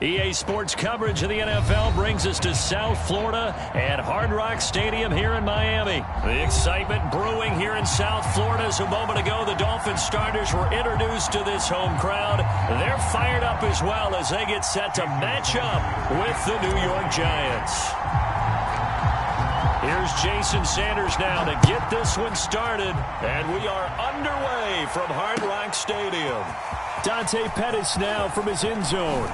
EA Sports coverage of the NFL brings us to South Florida at Hard Rock Stadium here in Miami. The excitement brewing here in South Florida as a moment ago the Dolphins starters were introduced to this home crowd. They're fired up as well as they get set to match up with the New York Giants. Here's Jason Sanders now to get this one started, and we are underway from Hard Rock Stadium. Dante Pettis now from his end zone.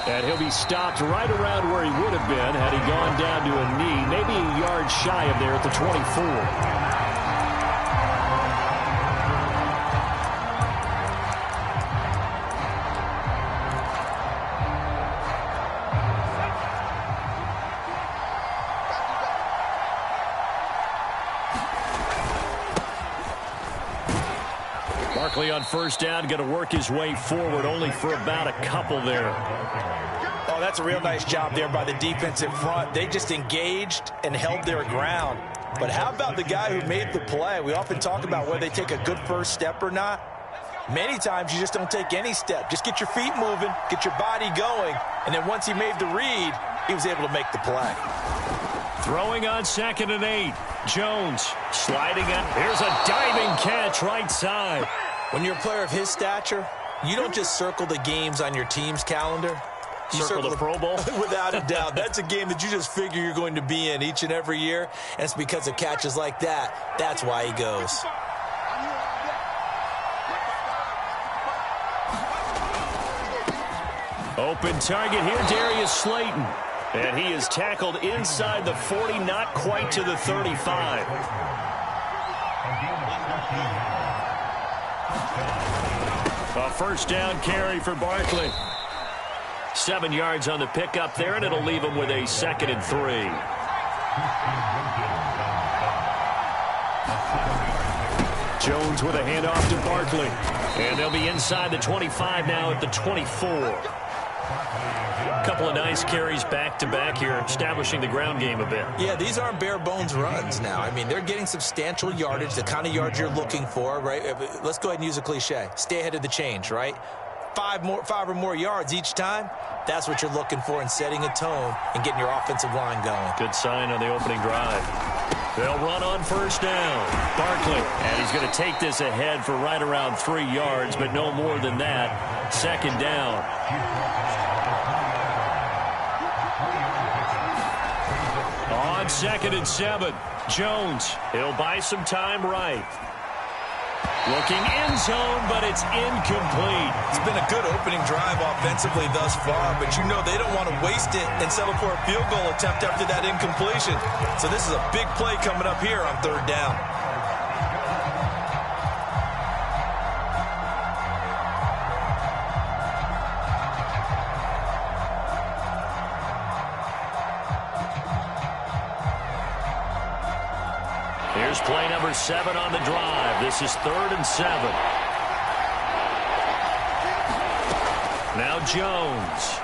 And he'll be stopped right around where he would have been had he gone down to a knee, maybe a yard shy of there at the 24. Barkley on first down, going to work his way forward, only for about a couple there. Oh, that's a real nice job there by the defensive front. They just engaged and held their ground. But how about the guy who made the play? We often talk about whether they take a good first step or not. Many times you just don't take any step. Just get your feet moving, get your body going, and then once he made the read, he was able to make the play. Throwing on 2nd and 8. Jones sliding in. Here's a diving catch right side. When you're a player of his stature, you don't just circle the games on your team's calendar. You circle the Pro Bowl? Without a doubt. That's a game that you just figure you're going to be in each and every year. And it's because of catches like that. That's why he goes. Open target here, Darius Slayton. And he is tackled inside the 40, not quite to the 35. A first down carry for Barkley. 7 yards on the pickup there, and it'll leave him with a 2nd and 3. Jones with a handoff to Barkley. And they'll be inside the 25 now at the 24. Couple of nice carries back-to-back here, establishing the ground game a bit. Yeah, these aren't bare-bones runs now. I mean, they're getting substantial yardage, the kind of yards you're looking for, right? Let's go ahead and use a cliche. Stay ahead of the change, right? 5 or more yards each time, that's what you're looking for in setting a tone and getting your offensive line going. Good sign on the opening drive. They'll run on first down. Barkley, and he's going to take this ahead for right around 3 yards, but no more than that. 2nd down. On 2nd and 7, Jones. He'll buy some time right. Looking end zone, but it's incomplete. It's been a good opening drive offensively thus far, but you know they don't want to waste it and settle for a field goal attempt after that incompletion. So this is a big play coming up here on 3rd down. Here's play number 7 on the drive. This is 3rd and 7. Now Jones.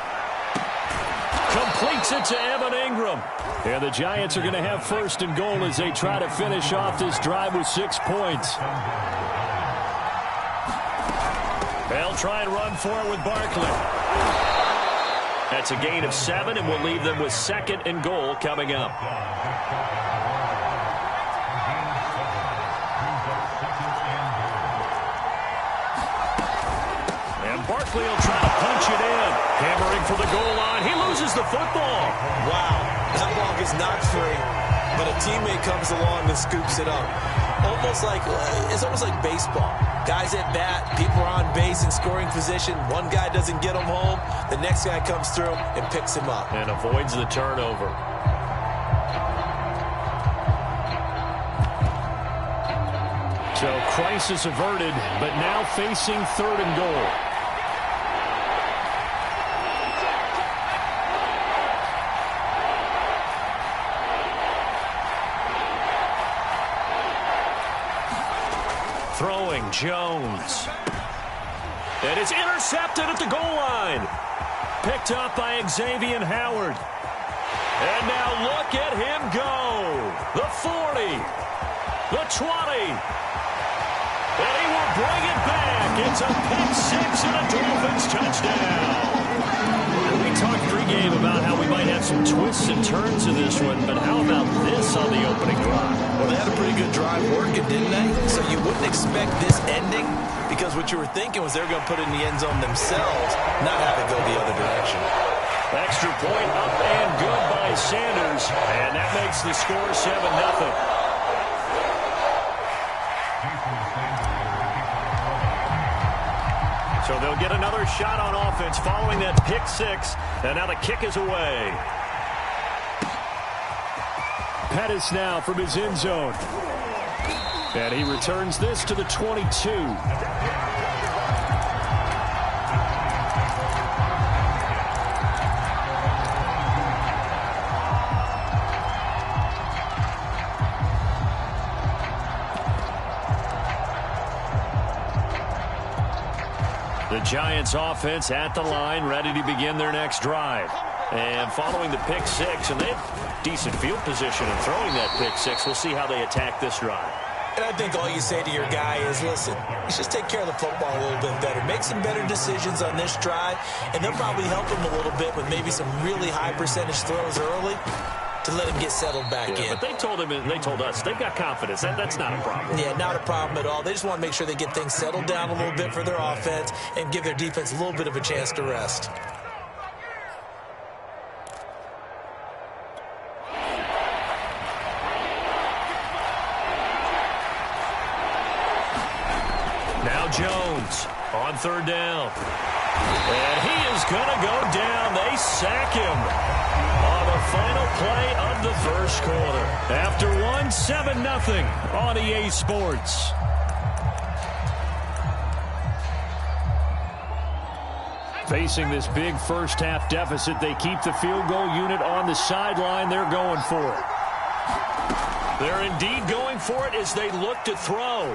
Completes it to Evan Ingram. And the Giants are going to have 1st and goal as they try to finish off this drive with 6 points. They'll try and run for it with Barkley. That's a gain of 7, and we'll leave them with 2nd and goal coming up. Barkley will try to punch it in. Hammering for the goal line. He loses the football. Wow. That ball gets knocked free, but a teammate comes along and scoops it up. It's almost like baseball. Guys at bat, people are on base in scoring position. One guy doesn't get him home. The next guy comes through and picks him up. And avoids the turnover. So crisis averted, but now facing 3rd and goal. Throwing, Jones. And it's intercepted at the goal line. Picked up by Xavier Howard. And now look at him go. The 40. The 20. And he will bring it back. It's a pick 6 and a Dolphins touchdown. pregame about how we might have some twists and turns in this one, but how about this on the opening drive? Well, they had a pretty good drive working, didn't they? So you wouldn't expect this ending, because what you were thinking was they were going to put it in the end zone themselves, not have it go the other direction. Extra point up and good by Sanders, and that makes the score 7-0. So they'll get another shot on offense following that pick six, and now the kick is away. Pettis now from his end zone. And he returns this to the 22. The Giants offense at the line, ready to begin their next drive. And following the pick six, and they have decent field position in throwing that pick six. We'll see how they attack this drive. And I think all you say to your guy is, listen, let's just take care of the football a little bit better. Make some better decisions on this drive, and they'll probably help him a little bit with maybe some really high percentage throws early to let him get settled back in. But they told him, and they told us, they've got confidence. That's not a problem. Yeah, not a problem at all. They just want to make sure they get things settled down a little bit for their offense and give their defense a little bit of a chance to rest. Now Jones on third down. And he is going to go down. They sack him on the final play of the first quarter. After one, 7-0 on EA Sports. Facing this big first-half deficit, they keep the field goal unit on the sideline. They're going for it. They're indeed going for it as they look to throw.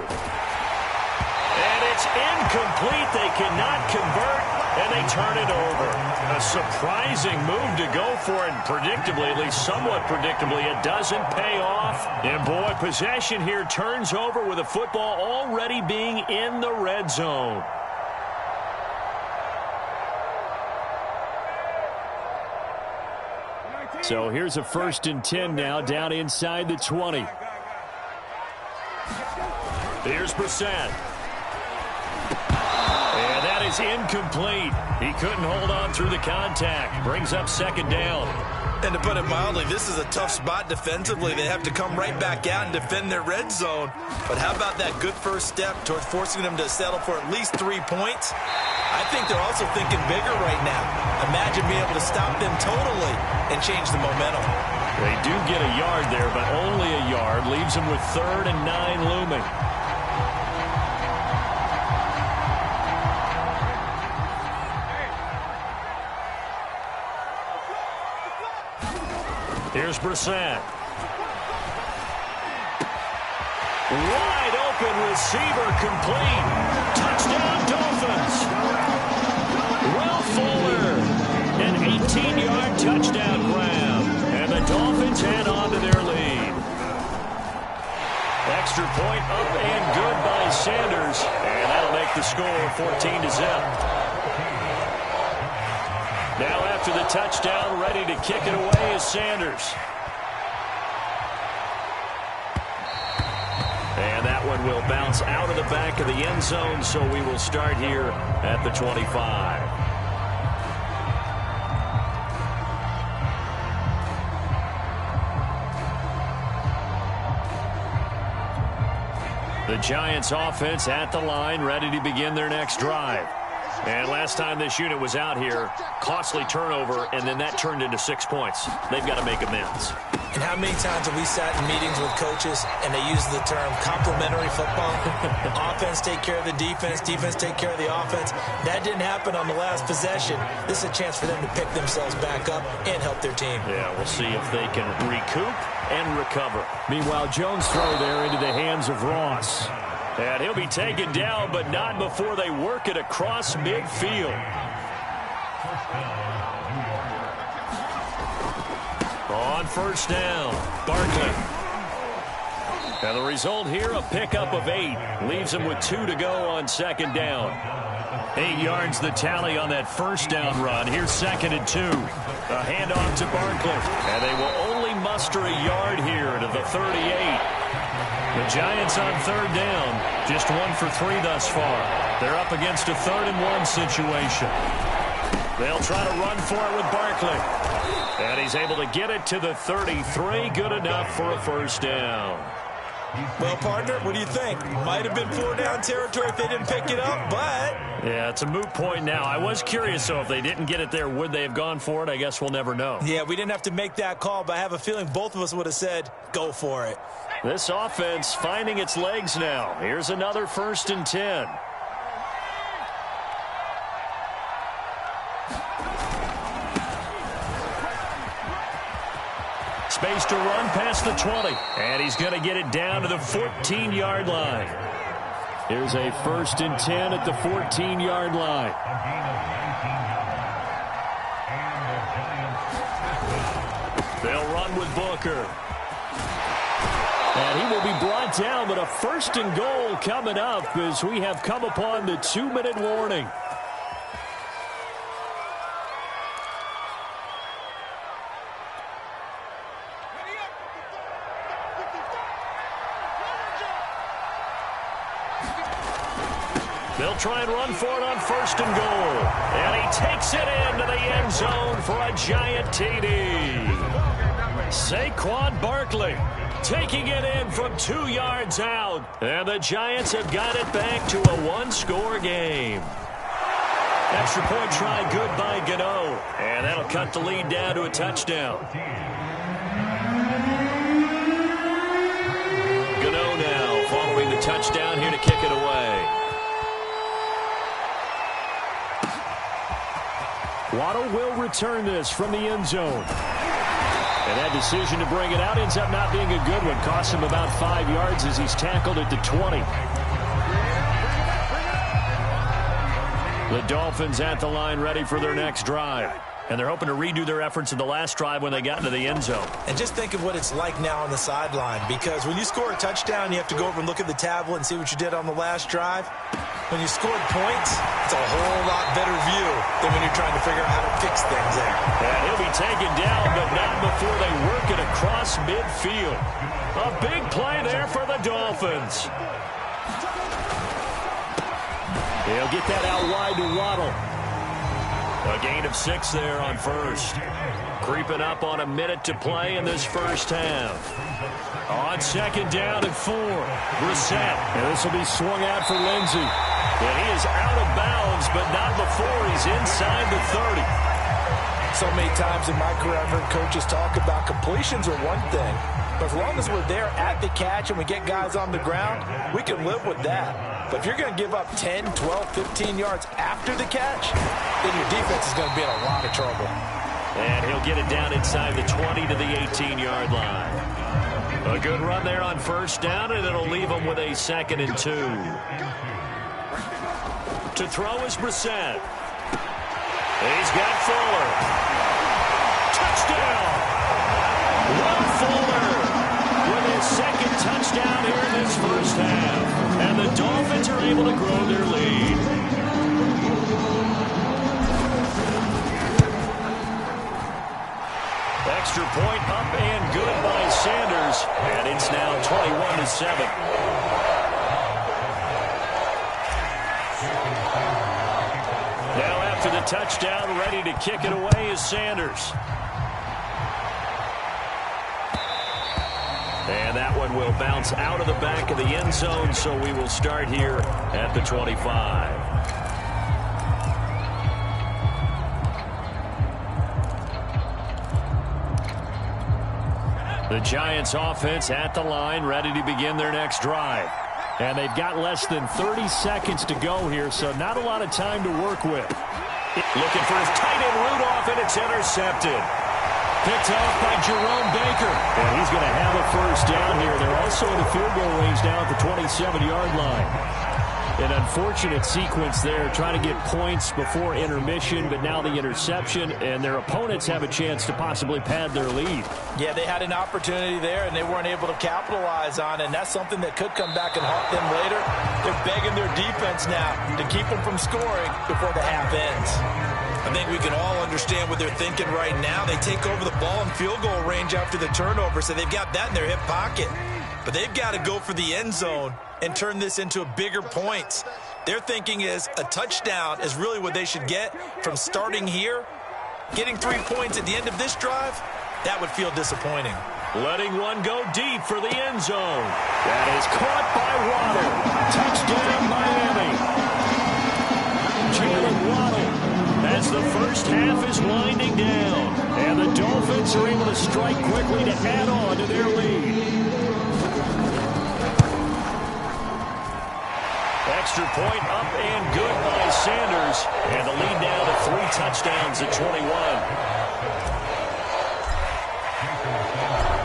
And it's incomplete. They cannot convert, and they turn it over. A surprising move to go for it, and predictably, at least somewhat predictably, it doesn't pay off. And boy, possession here turns over with the football already being in the red zone. So here's a 1st and 10 now, down inside the 20. Here's Brissett. And that is incomplete. He couldn't hold on through the contact. Brings up 2nd down. And to put it mildly, this is a tough spot defensively. They have to come right back out and defend their red zone. But how about that good first step towards forcing them to settle for at least 3 points? I think they're also thinking bigger right now. Imagine being able to stop them totally and change the momentum. They do get a yard there, but only a yard. Leaves them with 3rd and 9 looming. Here's Brissett. Wide open receiver complete. Touchdown Dolphins. Will Fuller. An 18-yard touchdown grab. And the Dolphins head on to their lead. Extra point up and good by Sanders. And that'll make the score 14-0. Now after the touchdown, ready to kick it away is Sanders. And that one will bounce out of the back of the end zone, so we will start here at the 25. The Giants offense at the line, ready to begin their next drive. And last time this unit was out here, costly turnover, and then that turned into 6 points. They've got to make amends. And how many times have we sat in meetings with coaches and they use the term complementary football? Offense take care of the defense, defense take care of the offense. That didn't happen on the last possession. This is a chance for them to pick themselves back up and help their team. Yeah, we'll see if they can recoup and recover. Meanwhile, Jones' throw there into the hands of Ross. And he'll be taken down, but not before they work it across midfield. On 1st down, Barkley. And the result here, a pickup of 8. Leaves them with 2 to go on second down. 8 yards the tally on that first down run. Here's 2nd and 2. A handoff to Barkley. And they will only muster a yard here to the 38. The Giants on third down, just 1 for 3 thus far. They're up against a 3rd and 1 situation. They'll try to run for it with Barkley. And he's able to get it to the 33. Good enough for a first down. Well, partner, what do you think? Might have been 4-down territory if they didn't pick it up, but... Yeah, it's a moot point now. I was curious, though, if they didn't get it there, would they have gone for it? I guess we'll never know. Yeah, we didn't have to make that call, but I have a feeling both of us would have said, go for it. This offense finding its legs now. Here's another 1st and 10. Space to run past the 20. And he's going to get it down to the 14-yard line. Here's a 1st and 10 at the 14-yard line. They'll run with Booker. And he will be brought down, but a 1st and goal coming up as we have come upon the 2-minute warning. They'll try and run for it on 1st and goal. And he takes it into the end zone for a Giant TD. Saquon Barkley taking it in from 2 yards out. And the Giants have got it back to a 1-score game. Extra point try good by Gano. And that'll cut the lead down to a touchdown. Gano now following the touchdown here to kick it away. Waddle will return this from the end zone. And that decision to bring it out ends up not being a good one. Costs him about 5 yards as he's tackled at the 20. The Dolphins at the line ready for their next drive. And they're hoping to redo their efforts in the last drive when they got into the end zone. And just think of what it's like now on the sideline, because when you score a touchdown, you have to go over and look at the tablet and see what you did on the last drive. When you scored points, it's a whole lot better view than when you're trying to figure out how to fix things there. And he'll be taken down, but not before they work it across midfield. A big play there for the Dolphins. He'll get that out wide to Waddle. A gain of 6 there on 1st. Creeping up on a minute to play in this first half. On 2nd down and 4. Brissett. And this will be swung out for Lindsey. And he is out of bounds, but not before he's inside the 30. So many times in my career, I've heard coaches talk about completions are one thing. But as long as we're there at the catch and we get guys on the ground, we can live with that. But if you're going to give up 10, 12, 15 yards after the catch, then your defense is going to be in a lot of trouble. And he'll get it down inside the 20 to the 18-yard line. A good run there on 1st down, and it'll leave him with a 2nd and 2. To throw is Brissett. He's got Fuller. Touchdown! Will Fuller with his 2nd touchdown here in this first half. And the Dolphins are able to grow their lead. Extra point up and good by Sanders. And it's now 21-7. Now after the touchdown, ready to kick it away is Sanders. And that one will bounce out of the back of the end zone, so we will start here at the 25. The Giants offense at the line, ready to begin their next drive. And they've got less than 30 seconds to go here, so not a lot of time to work with. Looking for his tight end Rudolph, and it's intercepted. Picked off by Jerome Baker. And he's going to have a first down here. They're also in the field goal range now at the 27-yard line. An unfortunate sequence there, trying to get points before intermission, but now the interception, and their opponents have a chance to possibly pad their lead. Yeah, they had an opportunity there, and they weren't able to capitalize on it, and that's something that could come back and haunt them later. They're begging their defense now to keep them from scoring before the half ends. I think we can all understand what they're thinking right now. They take over the ball in field goal range after the turnover, so they've got that in their hip pocket. But they've got to go for the end zone and turn this into bigger points. Their thinking is a touchdown is really what they should get from starting here. Getting 3 points at the end of this drive, that would feel disappointing. Letting one go deep for the end zone. That is caught by Waddle. Touchdown, Miami. Jalen Waddle, as the first half is winding down, and the Dolphins are able to strike quickly to add on to their lead. Extra point up and good by Sanders. And the lead down to 3 touchdowns at 21.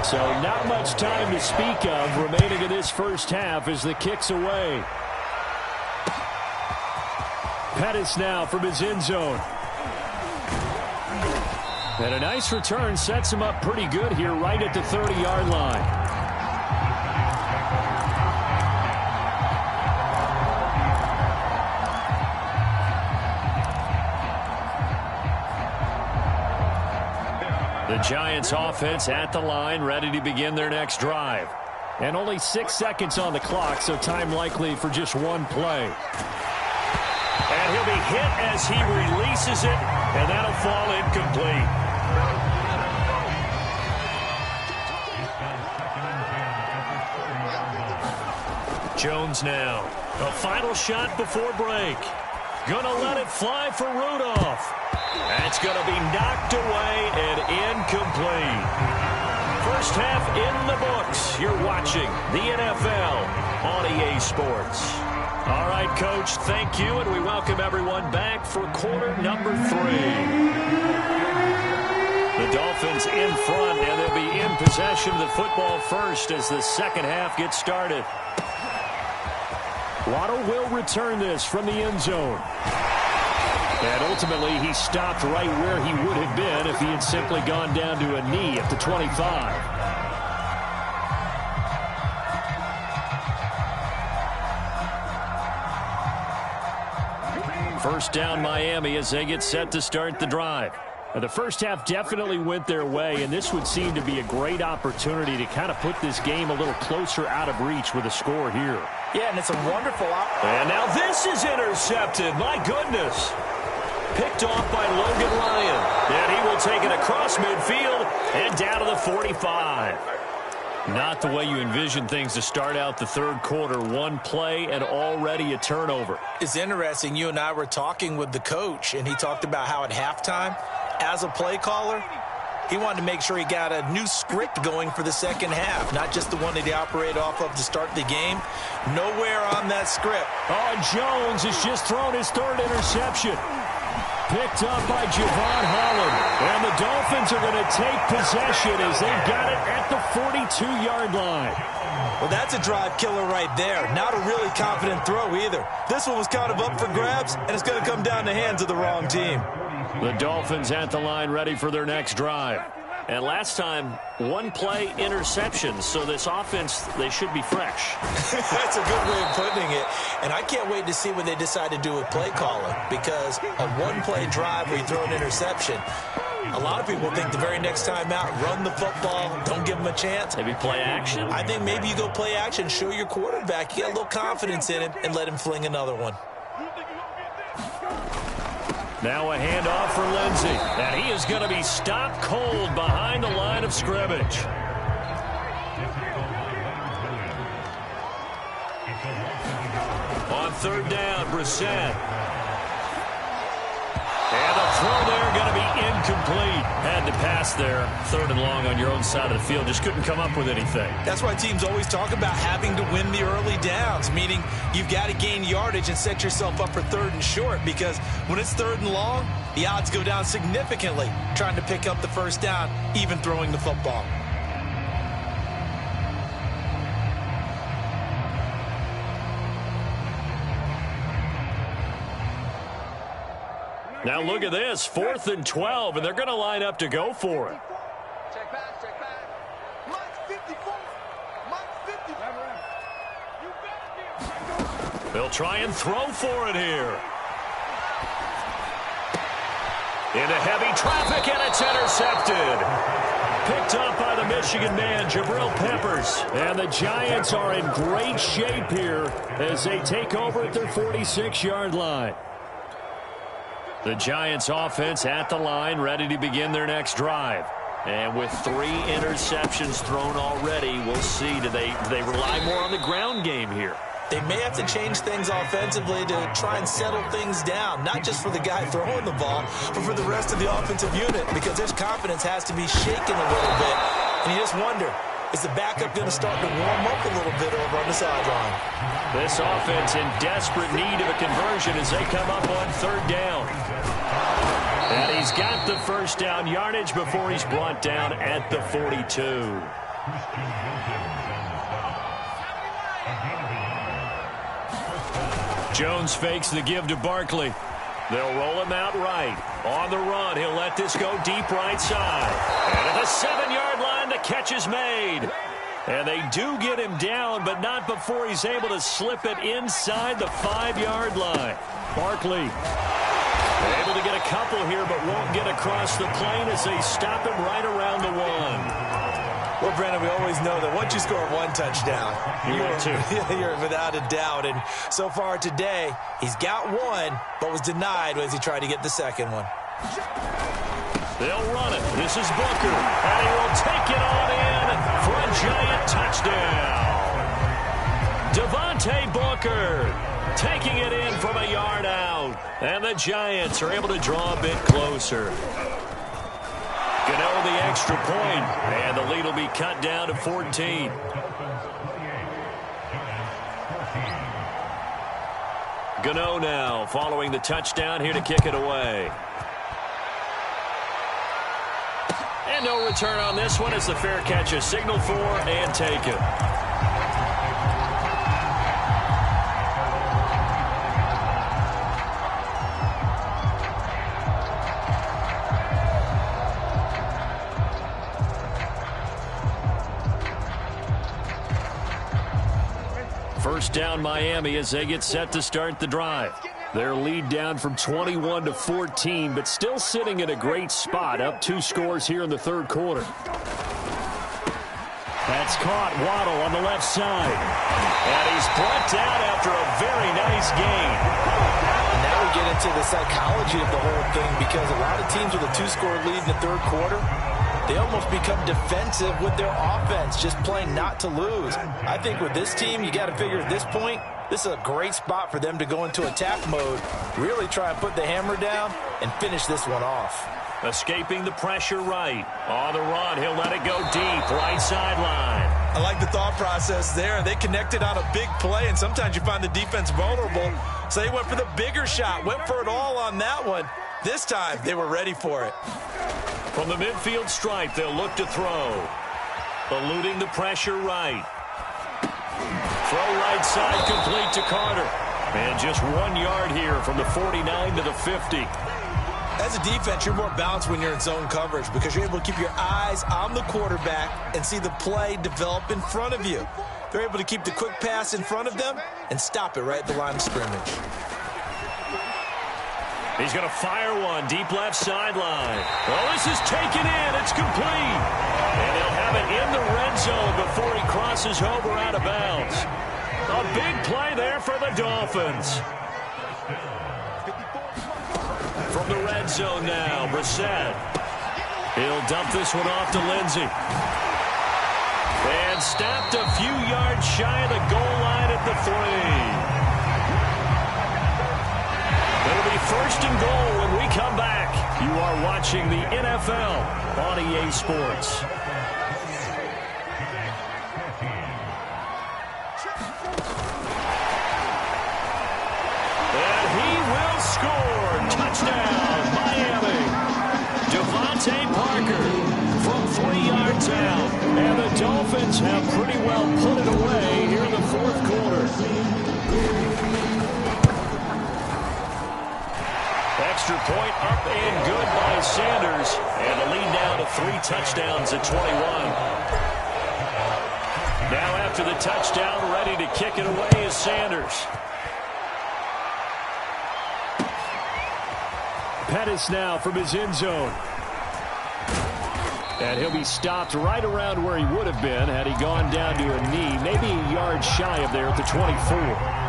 So not much time to speak of remaining in this first half as the kick's away. Pettis now from his end zone. And a nice return sets him up pretty good here right at the 30-yard line. The Giants offense at the line, ready to begin their next drive. And only 6 seconds on the clock, so time likely for just one play. And he'll be hit as he releases it, and that'll fall incomplete. Jones now. A final shot before break. Gonna let it fly for Rudolph. That's going to be knocked away and incomplete. First half in the books. You're watching the NFL on EA Sports. All right, Coach, thank you, and we welcome everyone back for quarter number 3. The Dolphins in front, and they'll be in possession of the football first as the second half gets started. Waddle will return this from the end zone. And ultimately, he stopped right where he would have been if he had simply gone down to a knee at the 25. First down, Miami, as they get set to start the drive. Now, the first half definitely went their way, and this would seem to be a great opportunity to kind of put this game a little closer out of reach with a score here. Yeah, and it's a wonderful And now this is intercepted. My goodness. Picked off by Logan Ryan. And he will take it across midfield and down to the 45. Not the way you envision things to start out the third quarter. One play and already a turnover. It's interesting. You and I were talking with the coach, and he talked about how at halftime, as a play caller, he wanted to make sure he got a new script going for the second half, not just the one that he operated off of to start the game. Nowhere on that script. Oh, Jones has just thrown his third interception. Picked up by Javon Holland. And the Dolphins are going to take possession as they've got it at the 42-yard line. Well, that's a drive killer right there. Not a really confident throw either. This one was kind of up for grabs, and it's going to come down the hands of the wrong team. The Dolphins at the line ready for their next drive. And last time, one play interception. So this offense, they should be fresh. That's a good way of putting it. And I can't wait to see what they decide to do with play calling. Because a one-play drive where you throw an interception, a lot of people think the very next time out, run the football, don't give them a chance. Maybe play action? I think maybe you go play action, show your quarterback, you get a little confidence in him, and let him fling another one. Now a handoff for Lindsey. And he is going to be stopped cold behind the line of scrimmage. On third down, Brissett. And the throw there going to be incomplete. Had to pass there. Third and long on your own side of the field. Just couldn't come up with anything. That's why teams always talk about having to win the early downs, meaning you've got to gain yardage and set yourself up for third and short, because when it's third and long, the odds go down significantly trying to pick up the first down, even throwing the football. Now look at this, 4th and 12, and they're going to line up to go for it. Check back, check back. Mike's 54. Mike's 50. They'll try and throw for it here. Into heavy traffic, and it's intercepted. Picked up by the Michigan man, Jabril Peppers. And the Giants are in great shape here as they take over at their 46-yard line. The Giants offense at the line, ready to begin their next drive. And with 3 interceptions thrown already, we'll see. Do they rely more on the ground game here? They may have to change things offensively to try and settle things down, not just for the guy throwing the ball, but for the rest of the offensive unit, because their confidence has to be shaken a little bit. And you just wonder, is the backup going to start to warm up a little bit over on the sideline? This offense in desperate need of a conversion as they come up on 3rd down. And he's got the first down yardage before he's brought down at the 42. Jones fakes the give to Barkley. They'll roll him out right. On the run, he'll let this go deep right side. And at the 7-yard line, the catch is made. And they do get him down, but not before he's able to slip it inside the 5-yard line. Barkley able to get a couple here, but won't get across the plane as they stop him right around the 1. Well, Brandon, we always know that once you score 1 touchdown, you're without a doubt. And so far today, he's got 1, but was denied as he tried to get the second one. They'll run it. This is Booker, and he will take it on in for a Giant touchdown. Devontae Booker taking it in from a yard out, and the Giants are able to draw a bit closer. Gano the extra point, and the lead will be cut down to 14. Gano now following the touchdown here to kick it away. And no return on this one as the fair catch is signaled for and taken. First down Miami as they get set to start the drive. Their lead down from 21 to 14, but still sitting in a great spot, up 2 scores here in the 3rd quarter. That's caught. Waddle on the left side. And he's brought down after a very nice gain. Now we get into the psychology of the whole thing, because a lot of teams with a 2-score lead in the 3rd quarter, they almost become defensive with their offense, just playing not to lose. I think with this team, you got to figure at this point, this is a great spot for them to go into attack mode, really try and put the hammer down and finish this one off. Escaping the pressure right. On the run, he'll let it go deep, right sideline. I like the thought process there. They connected on a big play, and sometimes you find the defense vulnerable. So they went for the bigger shot, went for it all on that one. This time, they were ready for it. From the midfield stripe, they'll look to throw. Eluding the pressure right. Throw right side complete to Carter. And just 1 yard here from the 49 to the 50. As a defense, you're more balanced when you're in zone coverage because you're able to keep your eyes on the quarterback and see the play develop in front of you. They're able to keep the quick pass in front of them and stop it right at the line of scrimmage. He's going to fire one deep left sideline. Oh, this is taken in. It's complete. And he'll have it in the red zone before he crosses over out of bounds. A big play there for the Dolphins. From the red zone now, Brissett. He'll dump this one off to Lindsey. And stopped a few yards shy of the goal line at the 3. It'll be 1st and goal when we come back. You are watching the NFL on EA Sports. And he will score. Touchdown, Miami. Devontae Parker from 3 yards out. And the Dolphins have pretty well put it away here in the 4th quarter. extra point up and good by Sanders. And the lead now to 3 touchdowns at 21. Now after the touchdown, ready to kick it away is Sanders. Pettis now from his end zone. And he'll be stopped right around where he would have been had he gone down to a knee, maybe a yard shy of there at the 24.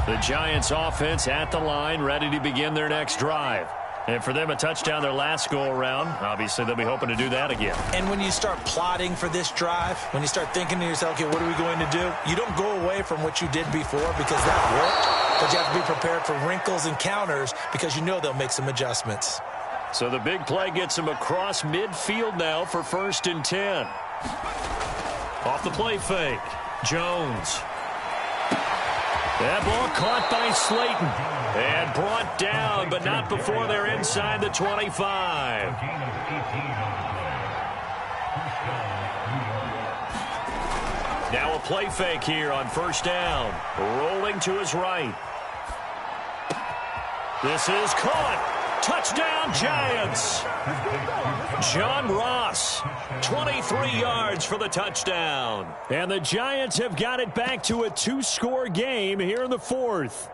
The Giants offense at the line, ready to begin their next drive. And for them, a touchdown their last go-around. Obviously, they'll be hoping to do that again. And when you start plotting for this drive, when you start thinking to yourself, okay, what are we going to do? You don't go away from what you did before because that worked. But you have to be prepared for wrinkles and counters because you know they'll make some adjustments. So the big play gets him across midfield now for 1st and 10. Off the play fake. Jones. That ball caught by Slayton and brought down, but not before they're inside the 25. Now a play fake here on 1st down. Rolling to his right. This is caught. Touchdown, Giants. John Ross, 23 yards for the touchdown. And the Giants have got it back to a 2-score game here in the 4th.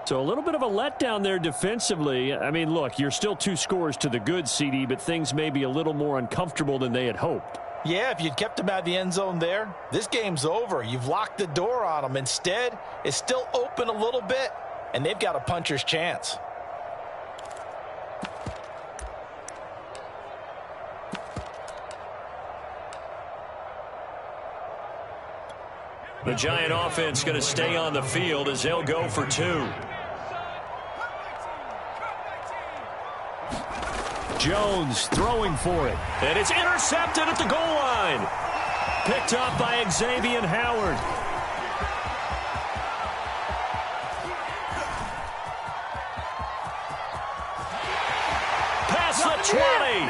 So a little bit of a letdown there defensively. I mean, look, you're still 2 scores to the good, CD, but things may be a little more uncomfortable than they had hoped. Yeah, if you'd kept them out of the end zone there, this game's over. You've locked the door on them. Instead, it's still open a little bit, and they've got a puncher's chance. The Giant offense going to stay on the field as they'll go for 2. Jones throwing for it. And it's intercepted at the goal line. Picked up by Xavier Howard. Past the 20.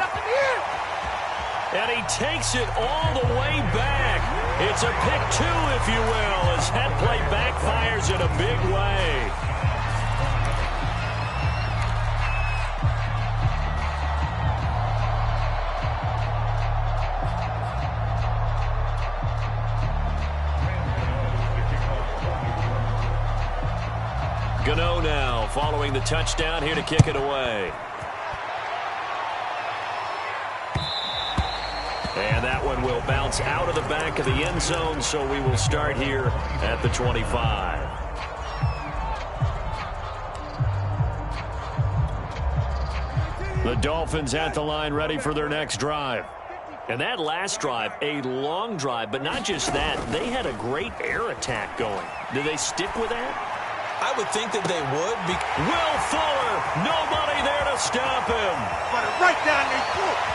And he takes it all the way back. It's a pick 2, if you will, as that play backfires in a big way. Gano now following the touchdown here to kick it away. And that one will bounce out of the back of the end zone, so we will start here at the 25. The Dolphins at the line ready for their next drive. And that last drive, a long drive, but not just that. They had a great air attack going. Do they stick with that? I would think that they would. Will Fuller, nobody there to stop him. Right down their throat.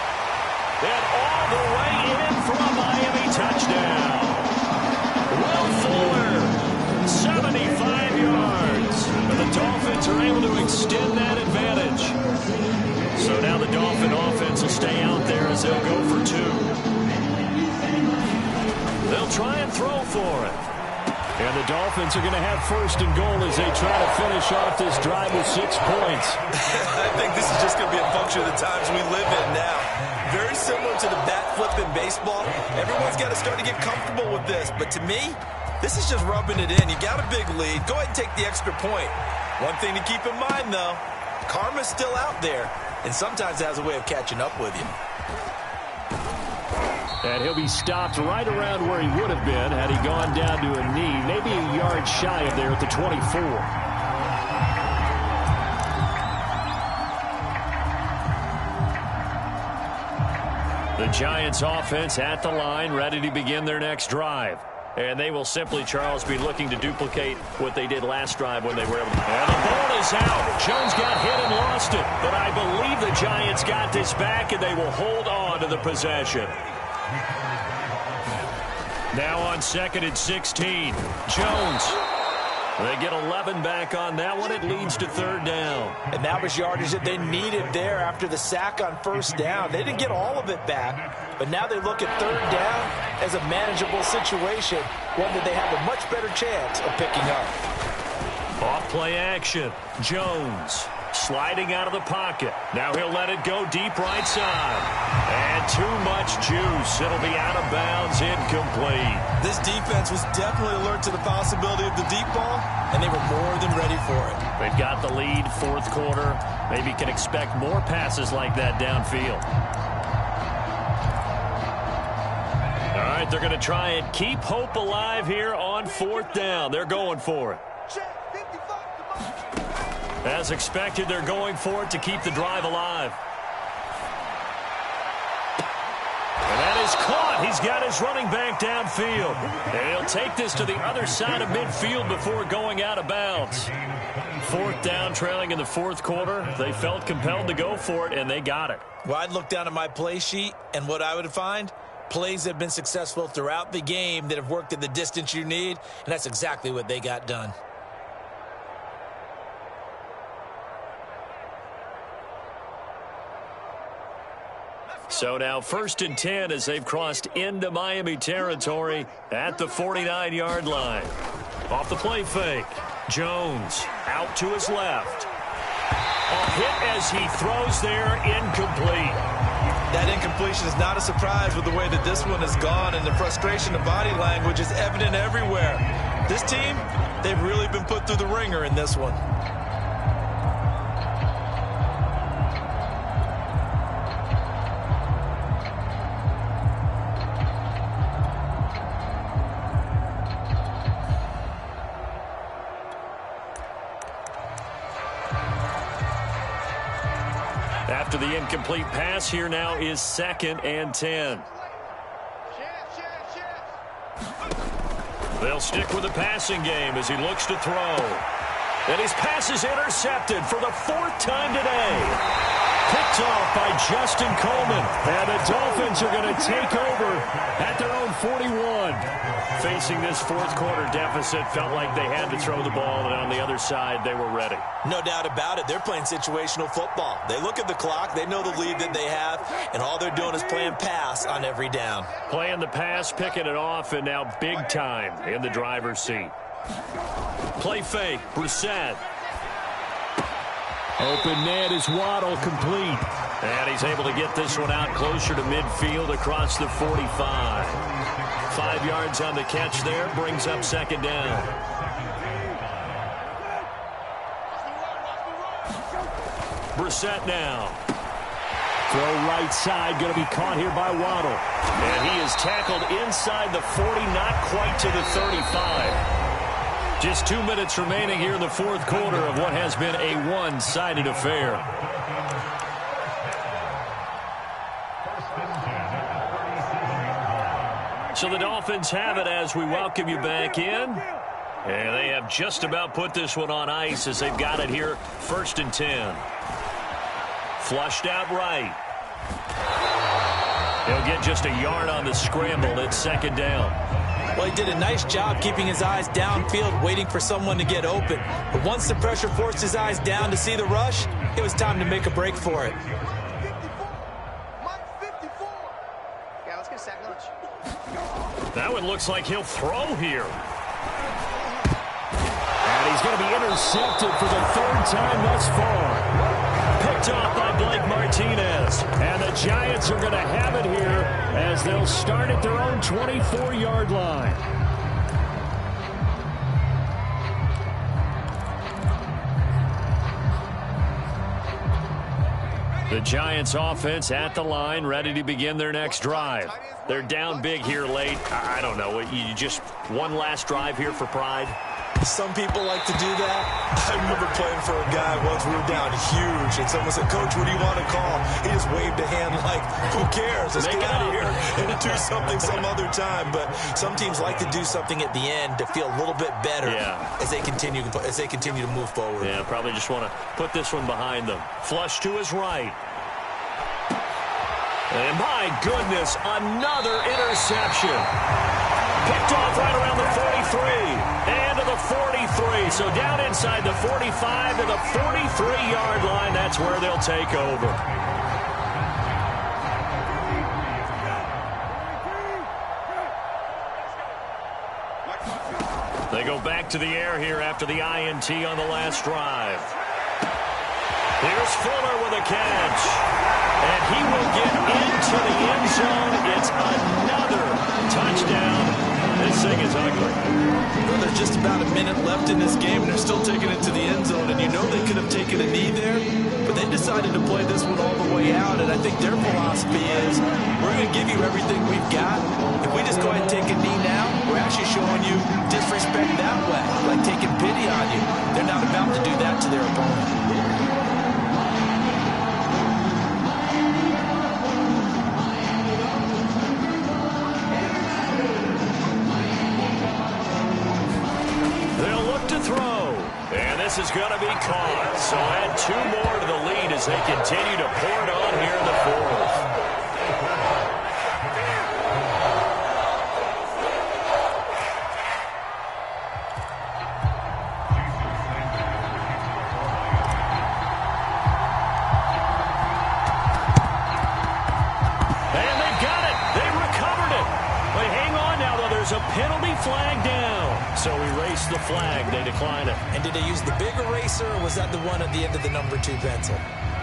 And all the way in for a Miami touchdown. Will Fuller, 75 yards. And the Dolphins are able to extend that advantage. So now the Dolphin offense will stay out there as they'll go for 2. They'll try and throw for it. And the Dolphins are going to have 1st and goal as they try to finish off this drive with 6 points. I think this is just going to be a function of the times we live in now. Very similar to the bat flip in baseball. Everyone's got to start to get comfortable with this. But to me, this is just rubbing it in. You got a big lead. Go ahead and take the extra point. One thing to keep in mind, though, karma's still out there, and sometimes it has a way of catching up with you. And he'll be stopped right around where he would have been had he gone down to a knee, maybe a yard shy of there at the 24. The Giants offense at the line, ready to begin their next drive. And they will simply, Charles, be looking to duplicate what they did last drive when they were able to. And the ball is out. Jones got hit and lost it. But I believe the Giants got this back, and they will hold on to the possession. Now on 2nd and 16. Jones. They get 11 back on that one. It leads to third down. And that was yardage that they needed there after the sack on first down. They didn't get all of it back, but now they look at third down as a manageable situation, one that they have a much better chance of picking up. Off play action. Jones sliding out of the pocket. Now he'll let it go deep right side. And too much juice. It'll be out of bounds, incomplete. This defense was definitely alert to the possibility of the deep ball, and they were more than ready for it. They've got the lead, fourth quarter. Maybe can expect more passes like that downfield. All right, they're going to try and keep hope alive here on fourth down. They're going for it. As expected, they're going for it to keep the drive alive. And that is caught. He's got his running back downfield. And he'll take this to the other side of midfield before going out of bounds. Fourth down, trailing in the fourth quarter. They felt compelled to go for it, and they got it. Well, I'd look down at my play sheet, and what I would find, plays that have been successful throughout the game that have worked at the distance you need, and that's exactly what they got done. So now 1st and 10 as they've crossed into Miami territory at the 49-yard line. Off the play fake. Jones out to his left. A hit as he throws there, incomplete. That incompletion is not a surprise with the way that this one has gone, and the frustration of body language is evident everywhere. This team, they've really been put through the ringer in this one. After the incomplete pass, here now is 2nd and 10. They'll stick with the passing game as he looks to throw. And his pass is intercepted for the 4th time today. Picked off by Justin Coleman. And the Dolphins are going to take over at their own 41. Facing this fourth quarter deficit, felt like they had to throw the ball, and on the other side, they were ready. No doubt about it. They're playing situational football. They look at the clock, they know the lead that they have, and all they're doing is playing pass on every down. Playing the pass, picking it off, and now big time in the driver's seat. Play fake, Brissett. Open net is Waddle, complete. And he's able to get this one out closer to midfield across the 45. 5 yards on the catch there, brings up 2nd down. Brissett now. Throw right side, going to be caught here by Waddle. And he is tackled inside the 40, not quite to the 35. Just 2 minutes remaining here in the fourth quarter of what has been a one-sided affair. So the Dolphins have it as we welcome you back in. And they have just about put this one on ice as they've got it here, 1st and 10. Flushed out right. He'll get just a yard on the scramble. It's 2nd down. Well, he did a nice job keeping his eyes downfield, waiting for someone to get open. But once the pressure forced his eyes down to see the rush, it was time to make a break for it. That one looks like he'll throw here. And he's going to be intercepted for the 3rd time thus far. Picked off by Blake Martinez. And the Giants are going to have it here as they'll start at their own 24-yard line. The Giants offense at the line, ready to begin their next drive. They're down big here late. I don't know. You just one last drive here for pride? Some people like to do that. I remember playing for a guy once. We were down huge, and someone said, "Coach, what do you want to call?" He just waved a hand like, "Who cares? Let's get out of here and do something some other time." But some teams like to do something at the end to feel a little bit better as they continue to move forward. Yeah, probably just want to put this one behind them. Flush to his right. And my goodness, another interception. Picked off right around the 43. And to the 43. So down inside the 45 to the 43-yard line. That's where they'll take over. They go back to the air here after the INT on the last drive. Here's Fuller with a catch. And he will get into the end zone. It's another touchdown. This thing is ugly. Well, there's just about a minute left in this game, and they're still taking it to the end zone. And you know they could have taken a knee there, but they decided to play this one all the way out. And I think their philosophy is, we're going to give you everything we've got. If we just go ahead and take a knee now, we're actually showing you disrespect that way, like taking pity on you. They're not about to do that to their opponent. This is going to be caught. So add 2 more to the lead as they continue to pour it on here in the fourth. And they've got it. They recovered it. But hang on now, though. There's a penalty flag down. So erase the flag. They decline it. And did they use the big eraser, or was that the one at the end of the number 2 pencil?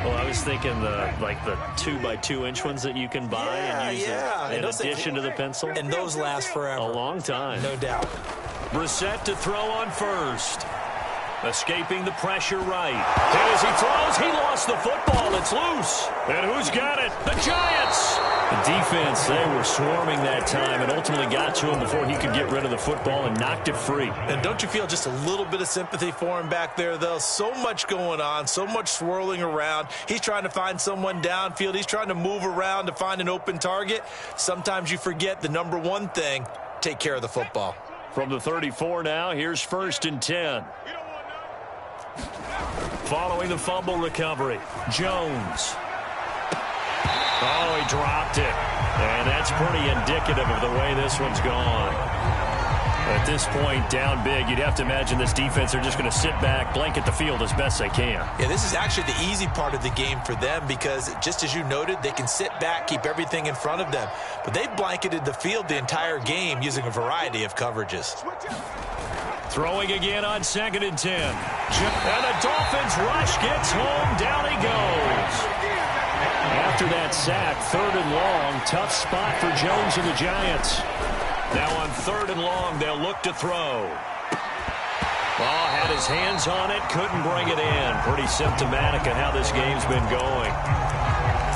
Well, I was thinking the 2x2-inch ones that you can buy and use in addition to the pencil. And those last forever. A long time. No doubt. Brissett to throw on first. Escaping the pressure right. And as he throws, he lost the football. It's loose. And who's got it? The Giants. The defense, they were swarming that time and ultimately got to him before he could get rid of the football and knocked it free. And don't you feel just a little bit of sympathy for him back there, though? So much going on, so much swirling around. He's trying to find someone downfield. He's trying to move around to find an open target. Sometimes you forget the number one thing, take care of the football. From the 34 now, here's 1st and 10. Following the fumble recovery, Jones. Oh, he dropped it. And that's pretty indicative of the way this one's gone. At this point, down big, you'd have to imagine this defense are just going to sit back, blanket the field as best they can. Yeah, this is actually the easy part of the game for them because, just as you noted, they can sit back, keep everything in front of them. But they've blanketed the field the entire game using a variety of coverages. Throwing again on 2nd and 10. And the Dolphins rush gets home. Down he goes. After that sack, 3rd and long. Tough spot for Jones and the Giants. Now on 3rd and long, they'll look to throw. Oh, had his hands on it, couldn't bring it in. Pretty symptomatic of how this game's been going.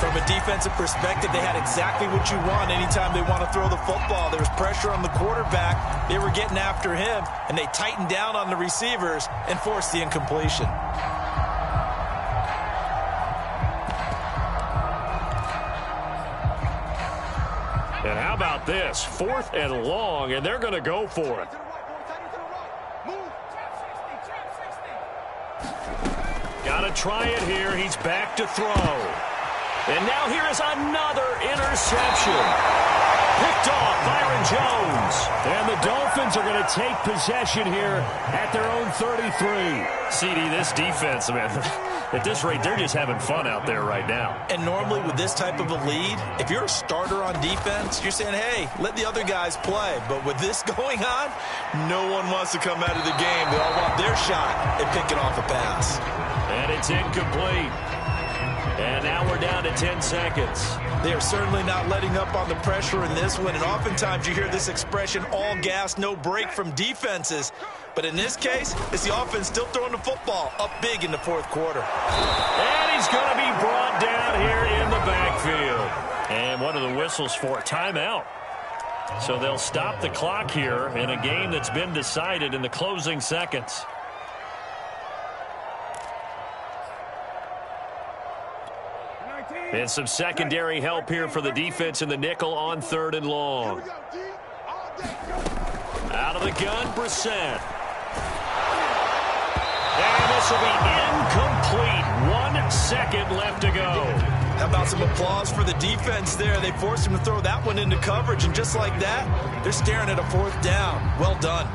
From a defensive perspective, they had exactly what you want anytime they want to throw the football. There was pressure on the quarterback. They were getting after him, and they tightened down on the receivers and forced the incompletion. And how about this? 4th and long, and they're going to go for it. Got to try it here. He's back to throw. And now here is another interception. Picked off Byron Jones. And the Dolphins are going to take possession here at their own 33. CD, this defense, man, at this rate, they're just having fun out there right now. And normally with this type of a lead, if you're a starter on defense, you're saying, hey, let the other guys play. But with this going on, no one wants to come out of the game. They all want their shot at picking off a pass. And it's incomplete. And now we're down to 10 seconds. They are certainly not letting up on the pressure in this one. And oftentimes you hear this expression, all gas, no break from defenses. But in this case, it's the offense still throwing the football up big in the 4th quarter. And he's going to be brought down here in the backfield. And what are the whistles for? Timeout. So they'll stop the clock here in a game that's been decided in the closing seconds. And some secondary help here for the defense in the nickel on 3rd and long. Out of the gun, Brissett. And this will be incomplete. 1 second left to go. How about some applause for the defense there? They forced him to throw that one into coverage, and just like that, they're staring at a 4th down. Well done.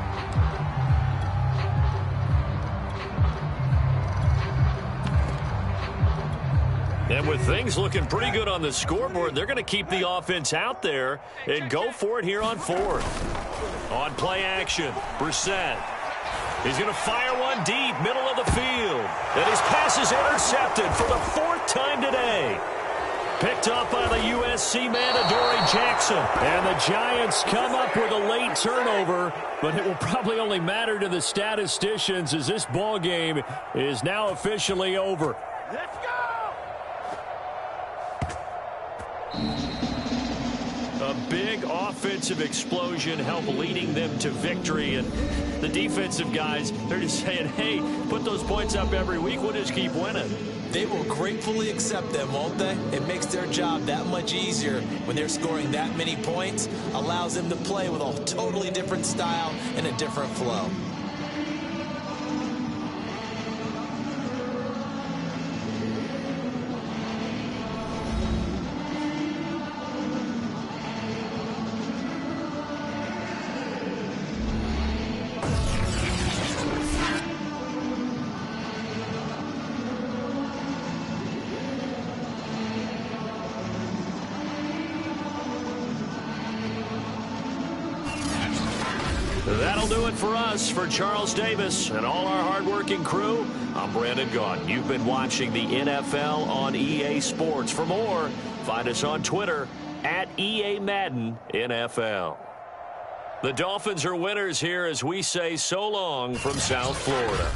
And with things looking pretty good on the scoreboard, they're going to keep the offense out there and go for it here on 4th. On play action, Brissett. He's going to fire one deep, middle of the field. And his pass is intercepted for the 4th time today. Picked up by the USC man, Adoree Jackson. And the Giants come up with a late turnover, but it will probably only matter to the statisticians as this ball game is now officially over. Let's go! A big offensive explosion helped leading them to victory. And the defensive guys, they're just saying, hey, put those points up every week. We'll just keep winning. They will gratefully accept them, won't they? It makes their job that much easier when they're scoring that many points. Allows them to play with a totally different style and a different flow. That'll do it for us. For Charles Davis and all our hardworking crew, I'm Brandon Gaudin. You've been watching the NFL on EA Sports. For more, find us on Twitter at EA Madden NFL. The Dolphins are winners here as we say so long from South Florida.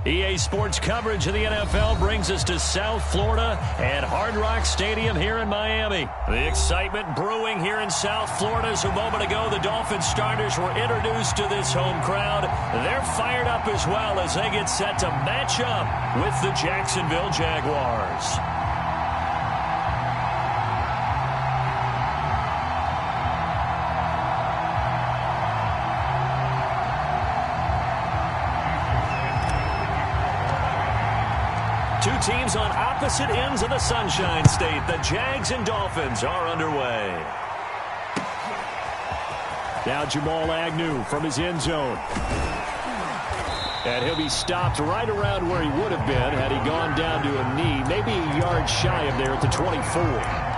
EA Sports coverage of the NFL brings us to South Florida and Hard Rock Stadium here in Miami. The excitement brewing here in South Florida as a moment ago the Dolphins starters were introduced to this home crowd. They're fired up as well as they get set to match up with the Jacksonville Jaguars. Two teams on opposite ends of the Sunshine State. The Jags and Dolphins are underway. Now Jamal Agnew from his end zone. And he'll be stopped right around where he would have been had he gone down to a knee, maybe a yard shy of there at the 24.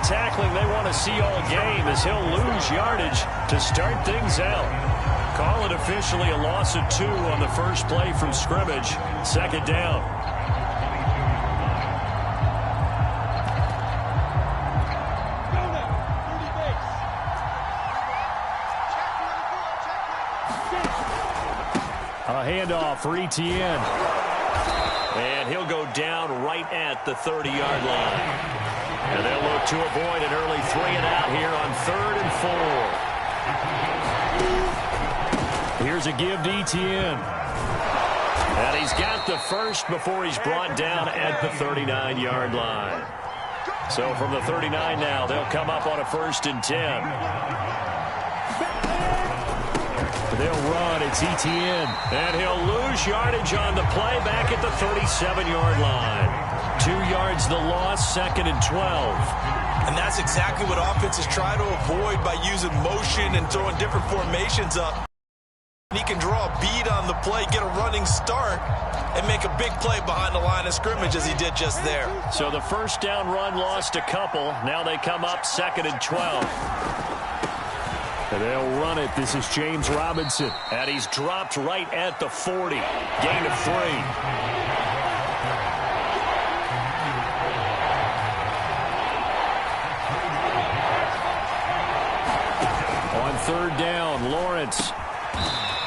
Tackling they want to see all game as he'll lose yardage to start things out. Call it officially a loss of 2 on the first play from scrimmage. Second down. A handoff for Etienne. And he'll go down right at the 30-yard line. And they'll look to avoid an early 3-and-out here on 3rd and 4. Here's a give to Etienne. And he's got the first before he's brought down at the 39-yard line. So from the 39 now, they'll come up on a 1st and 10. They'll run. It's Etienne. And he'll lose yardage on the play back at the 37-yard line. 2 yards the loss, 2nd and 12. And that's exactly what offenses try to avoid by using motion and throwing different formations up. He can draw a bead on the play, get a running start, and make a big play behind the line of scrimmage as he did just there. So the first down run lost a couple. Now they come up 2nd and 12. And they'll run it. This is James Robinson. And he's dropped right at the 40. Gain of 3. On 3rd down, Lawrence.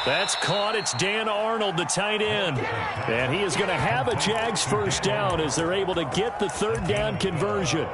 That's caught. It's Dan Arnold, the tight end. And he is going to have a Jags first down as they're able to get the 3rd down conversion.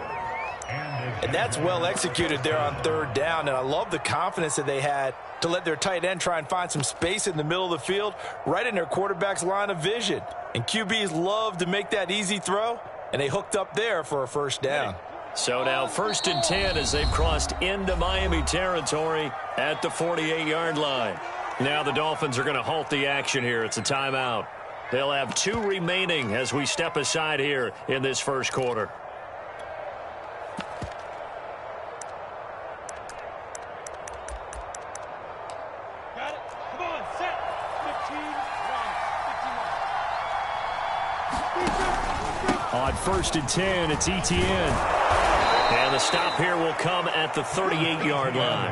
And that's well executed there on 3rd down. And I love the confidence that they had to let their tight end try and find some space in the middle of the field, right in their quarterback's line of vision. And QBs love to make that easy throw, and they hooked up there for a first down. So now 1st and 10 as they've crossed into Miami territory at the 48-yard line. Now the Dolphins are going to halt the action here. It's a timeout. They'll have 2 remaining as we step aside here in this first quarter. Got it. Come on, set. 15-1. On 1st and 10, it's Etienne. And the stop here will come at the 38-yard line.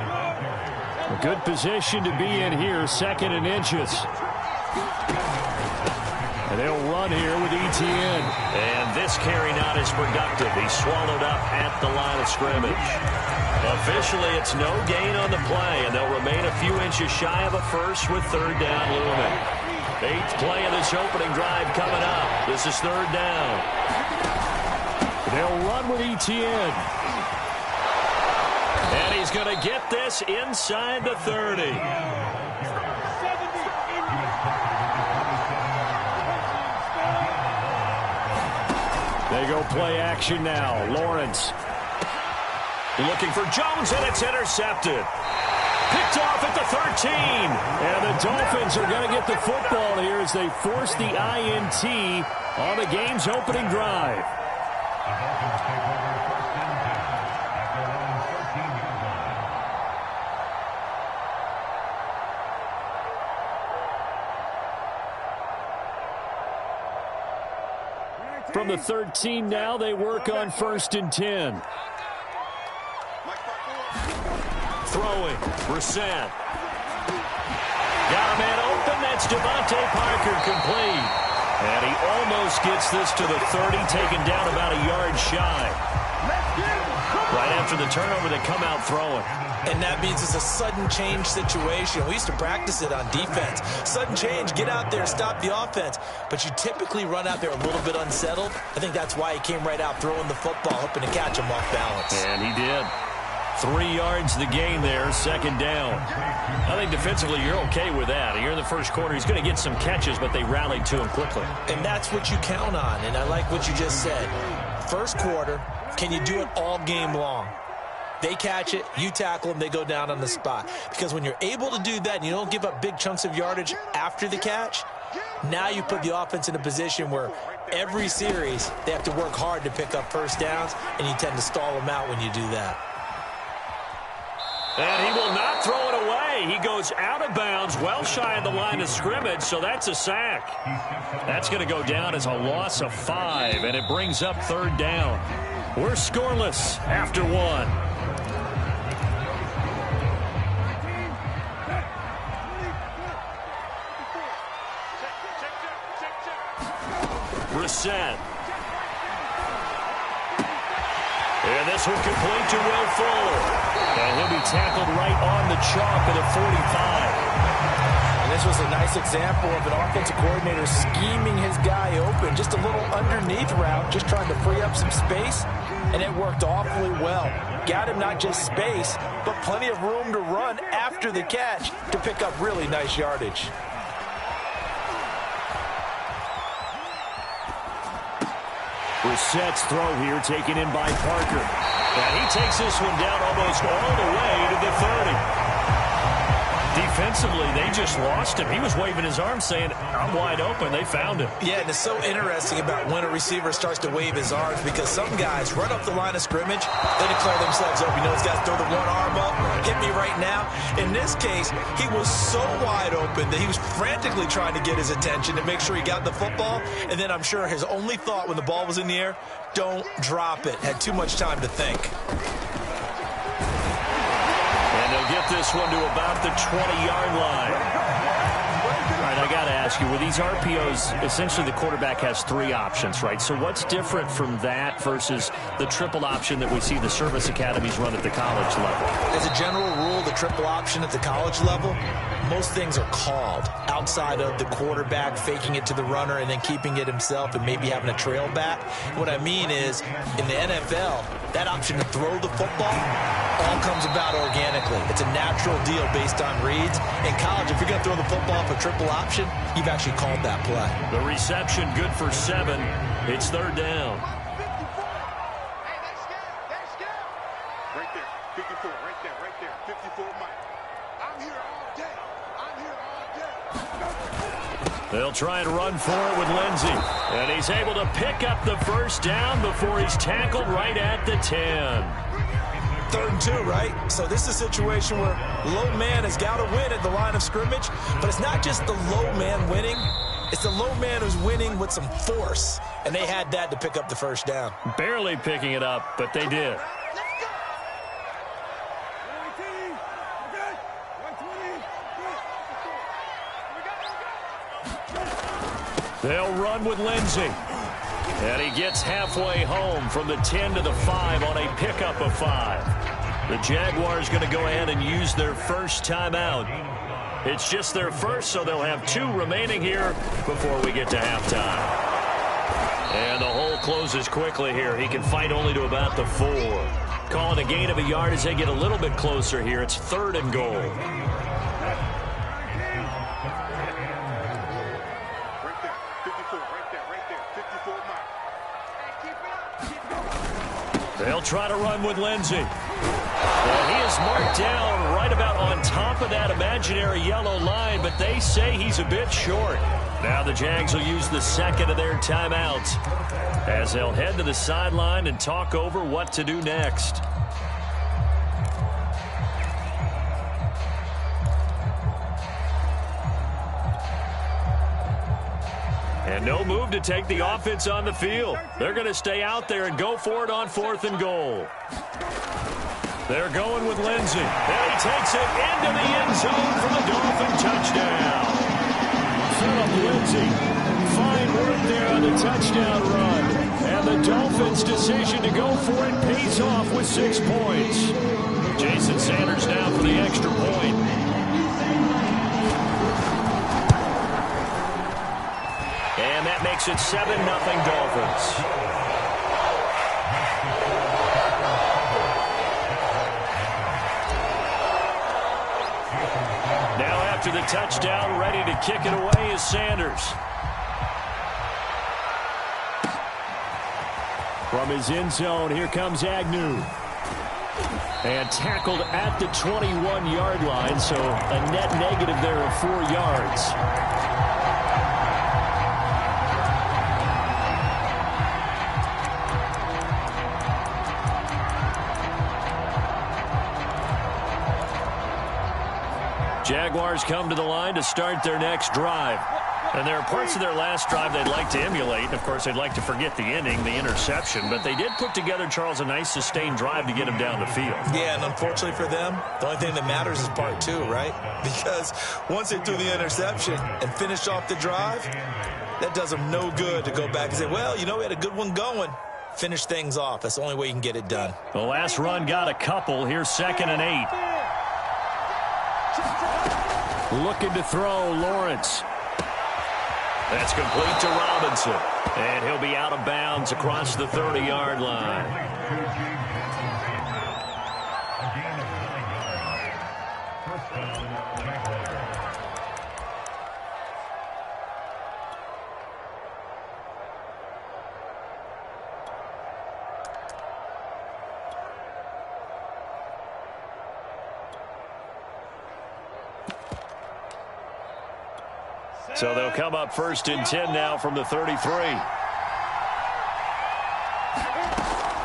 A good position to be in here, 2nd and inches. And they'll run here with Etienne. And this carry not as productive. He's swallowed up at the line of scrimmage. Officially, it's no gain on the play, and they'll remain a few inches shy of a first with 3rd down looming. 8th play of this opening drive coming up. This is 3rd down. They'll run with Etienne. And he's going to get this inside the 30. They go play action now. Lawrence looking for Jones, and it's intercepted. Picked off at the 13. And the Dolphins are going to get the football here as they force the INT on the game's opening drive. From the 13 now, they work on 1st and 10. Throwing, Brissett. Got a man open, that's Devontae Parker, complete. And he almost gets this to the 30, taken down about a yard shy. Right after the turnover, they come out throwing. And that means it's a sudden change situation. We used to practice it on defense. Sudden change, get out there, stop the offense. But you typically run out there a little bit unsettled. I think that's why he came right out throwing the football, hoping to catch him off balance. And he did. 3 yards the gain there, 2nd down. I think defensively you're okay with that. You're in the first quarter. He's going to get some catches, but they rallied to him quickly. And that's what you count on, and I like what you just said. First quarter, can you do it all game long? They catch it, you tackle them, they go down on the spot. Because when you're able to do that and you don't give up big chunks of yardage after the catch, now you put the offense in a position where every series they have to work hard to pick up first downs, and you tend to stall them out when you do that. And he will not throw it away. He goes out of bounds, well shy of the line of scrimmage, so that's a sack. That's going to go down as a loss of 5, and it brings up 3rd down. We're scoreless after 1. Brissett. And this one complete to Will Fuller. And he'll be tackled right on the chalk of the 45. And this was a nice example of an offensive coordinator scheming his guy open. Just a little underneath route, just trying to free up some space. And it worked awfully well. Got him not just space, but plenty of room to run after the catch to pick up really nice yardage. Brissett's throw here taken in by Parker. And he takes this one down almost all the way to the 30. Defensively, they just lost him. He was waving his arms saying, I'm wide open. They found him. Yeah, and it's so interesting about when a receiver starts to wave his arms, because some guys run up the line of scrimmage, they declare themselves open. You know, those guys throw the one arm up, hit me right now. In this case, he was so wide open that he was frantically trying to get his attention to make sure he got the football. And then I'm sure his only thought when the ball was in the air, don't drop it. Had too much time to think. They'll get this one to about the 20-yard line. All right, I got to ask you, with these RPOs, essentially the quarterback has 3 options, right? So what's different from that versus the triple option that we see the service academies run at the college level? As a general rule, the triple option at the college level, most things are called outside of the quarterback faking it to the runner and then keeping it himself and maybe having a trail back. What I mean is, in the NFL, that option to throw the football all comes about organically. It's a natural deal based on reads. In college, if you're going to throw the football for triple option, you've actually called that play. The reception good for 7. It's 3rd down. Right there, 54, right there, 54 Mike. I'm here all day. I'm here all day. They'll try and run for it with Lindsey. And he's able to pick up the first down before he's tackled right at the 10. 3rd and 2, right? So this is a situation where low man has got to win at the line of scrimmage, but it's not just the low man winning. It's the low man who's winning with some force, and they had that to pick up the first down. Barely picking it up, but they did. They'll run with Lindsey. And he gets halfway home from the 10 to the 5 on a pickup of 5. The Jaguars going to go ahead and use their first timeout. It's just their first, so they'll have 2 remaining here before we get to halftime. And the hole closes quickly here. He can fight only to about the 4. Calling a gain of a yard as they get a little bit closer here. It's 3rd and goal. They'll try to run with Lindsey. Well, he is marked down right about on top of that imaginary yellow line, but they say he's a bit short. Now the Jags will use the second of their timeouts as they'll head to the sideline and talk over what to do next. And no move to take the offense on the field. They're going to stay out there and go for it on 4th and goal. They're going with Lindsey. And he takes it into the end zone for the Dolphin touchdown. Phillip Lindsay, fine work there on the touchdown run. And the Dolphins' decision to go for it pays off with 6 points. Jason Sanders now for the extra point. And that makes it 7-0 Dolphins. Now after the touchdown, ready to kick it away is Sanders. From his end zone, here comes Agnew. And tackled at the 21-yard line, so a net negative there of 4 yards. Jaguars come to the line to start their next drive. And there are parts of their last drive they'd like to emulate. And, of course, they'd like to forget the inning, the interception. But they did put together, Charles, a nice sustained drive to get him down the field. Yeah, and unfortunately for them, the only thing that matters is part 2, right? Because once they threw the interception and finished off the drive, that does them no good to go back and say, well, you know, we had a good one going. Finish things off. That's the only way you can get it done. The last run got a couple. Here's 2nd and 8. Looking to throw, Lawrence. That's complete to Robinson. And he'll be out of bounds across the 30-yard line. So they'll come up 1st and 10 now from the 33.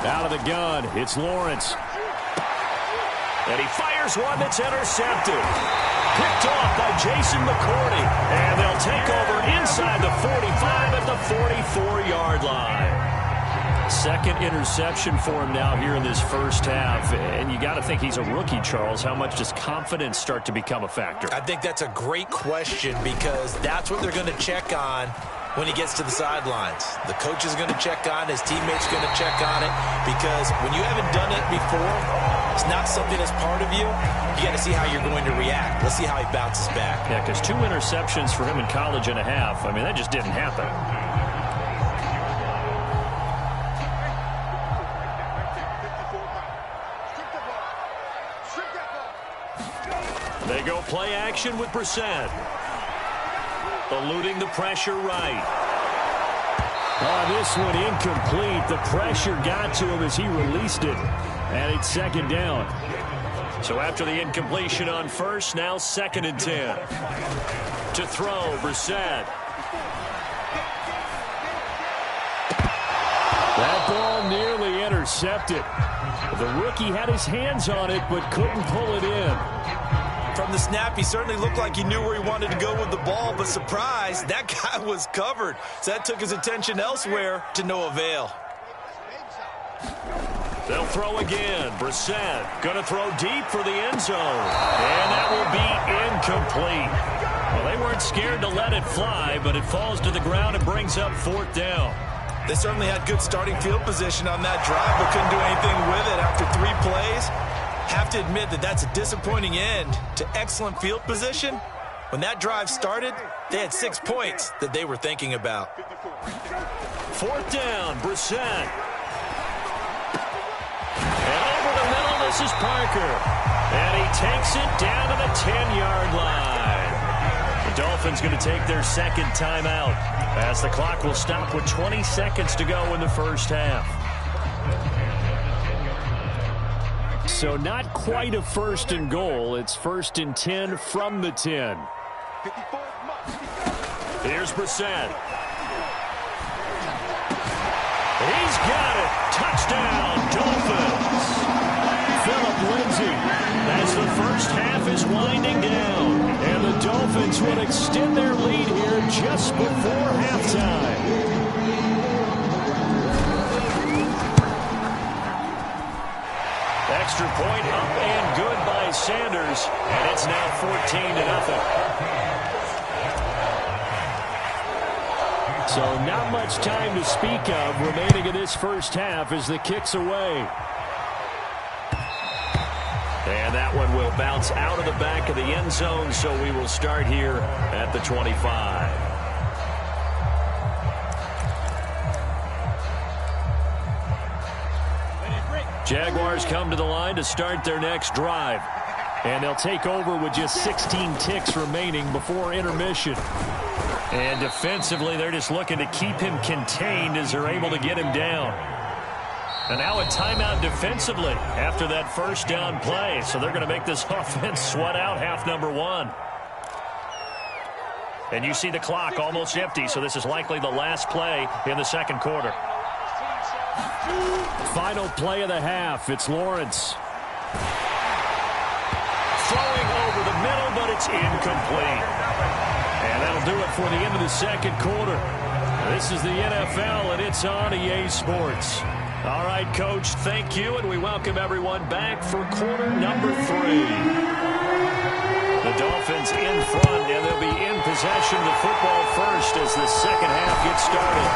Out of the gun, it's Lawrence. And he fires one that's intercepted. Picked off by Jason McCourty. And they'll take over inside the 45 at the 44-yard line. 2nd interception for him now here in this first half. And you got to think he's a rookie, Charles. How much does confidence start to become a factor? I think that's a great question because that's what they're going to check on when he gets to the sidelines. The coach is going to check on it. His teammates are going to check on it because when you haven't done it before, it's not something that's part of you. You got to see how you're going to react. Let's see how he bounces back. Yeah, because 2 interceptions for him in college and a half. I mean, that just didn't happen. They go play action with Brissett. Eluding the pressure right. Oh, this one incomplete. The pressure got to him as he released it. And it's 2nd down. So after the incompletion on 1st, now 2nd and 10. To throw, Brissett. That ball nearly intercepted. The rookie had his hands on it but couldn't pull it in. From the snap, he certainly looked like he knew where he wanted to go with the ball, but surprise, that guy was covered. So that took his attention elsewhere to no avail. They'll throw again. Brissett going to throw deep for the end zone. And that will be incomplete. Well, they weren't scared to let it fly, but it falls to the ground and brings up 4th down. They certainly had good starting field position on that drive, but couldn't do anything with it after 3 plays. Have to admit that that's a disappointing end to excellent field position. When that drive started, they had 6 points that they were thinking about. 4th down, Brissett. And over the middle, this is Parker. And he takes it down to the 10-yard line. The Dolphins going to take their 2nd timeout as the clock will stop with 20 seconds to go in the first half. So not quite a 1st and goal. It's 1st and 10 from the 10. Here's Brissett. He's got it. Touchdown, Dolphins. Phillip Lindsay, as the first half is winding down. And the Dolphins will extend their lead here just before halftime. Extra point up and good by Sanders. And it's now 14-0. So not much time to speak of remaining in this first half as the kick's away. And that one will bounce out of the back of the end zone, so we will start here at the 25. Jaguars come to the line to start their next drive. And they'll take over with just 16 ticks remaining before intermission. And defensively, they're just looking to keep him contained as they're able to get him down. And now a timeout defensively after that first down play. So they're going to make this offense sweat out half number one. And you see the clock almost empty, so this is likely the last play in the second quarter. Final play of the half. It's Lawrence. Throwing over the middle, but it's incomplete. And that'll do it for the end of the second quarter. This is the NFL, and it's on EA Sports. All right, Coach, thank you, and we welcome everyone back for quarter number 3. The Dolphins in front, and they'll be in possession of the football first as the second half gets started.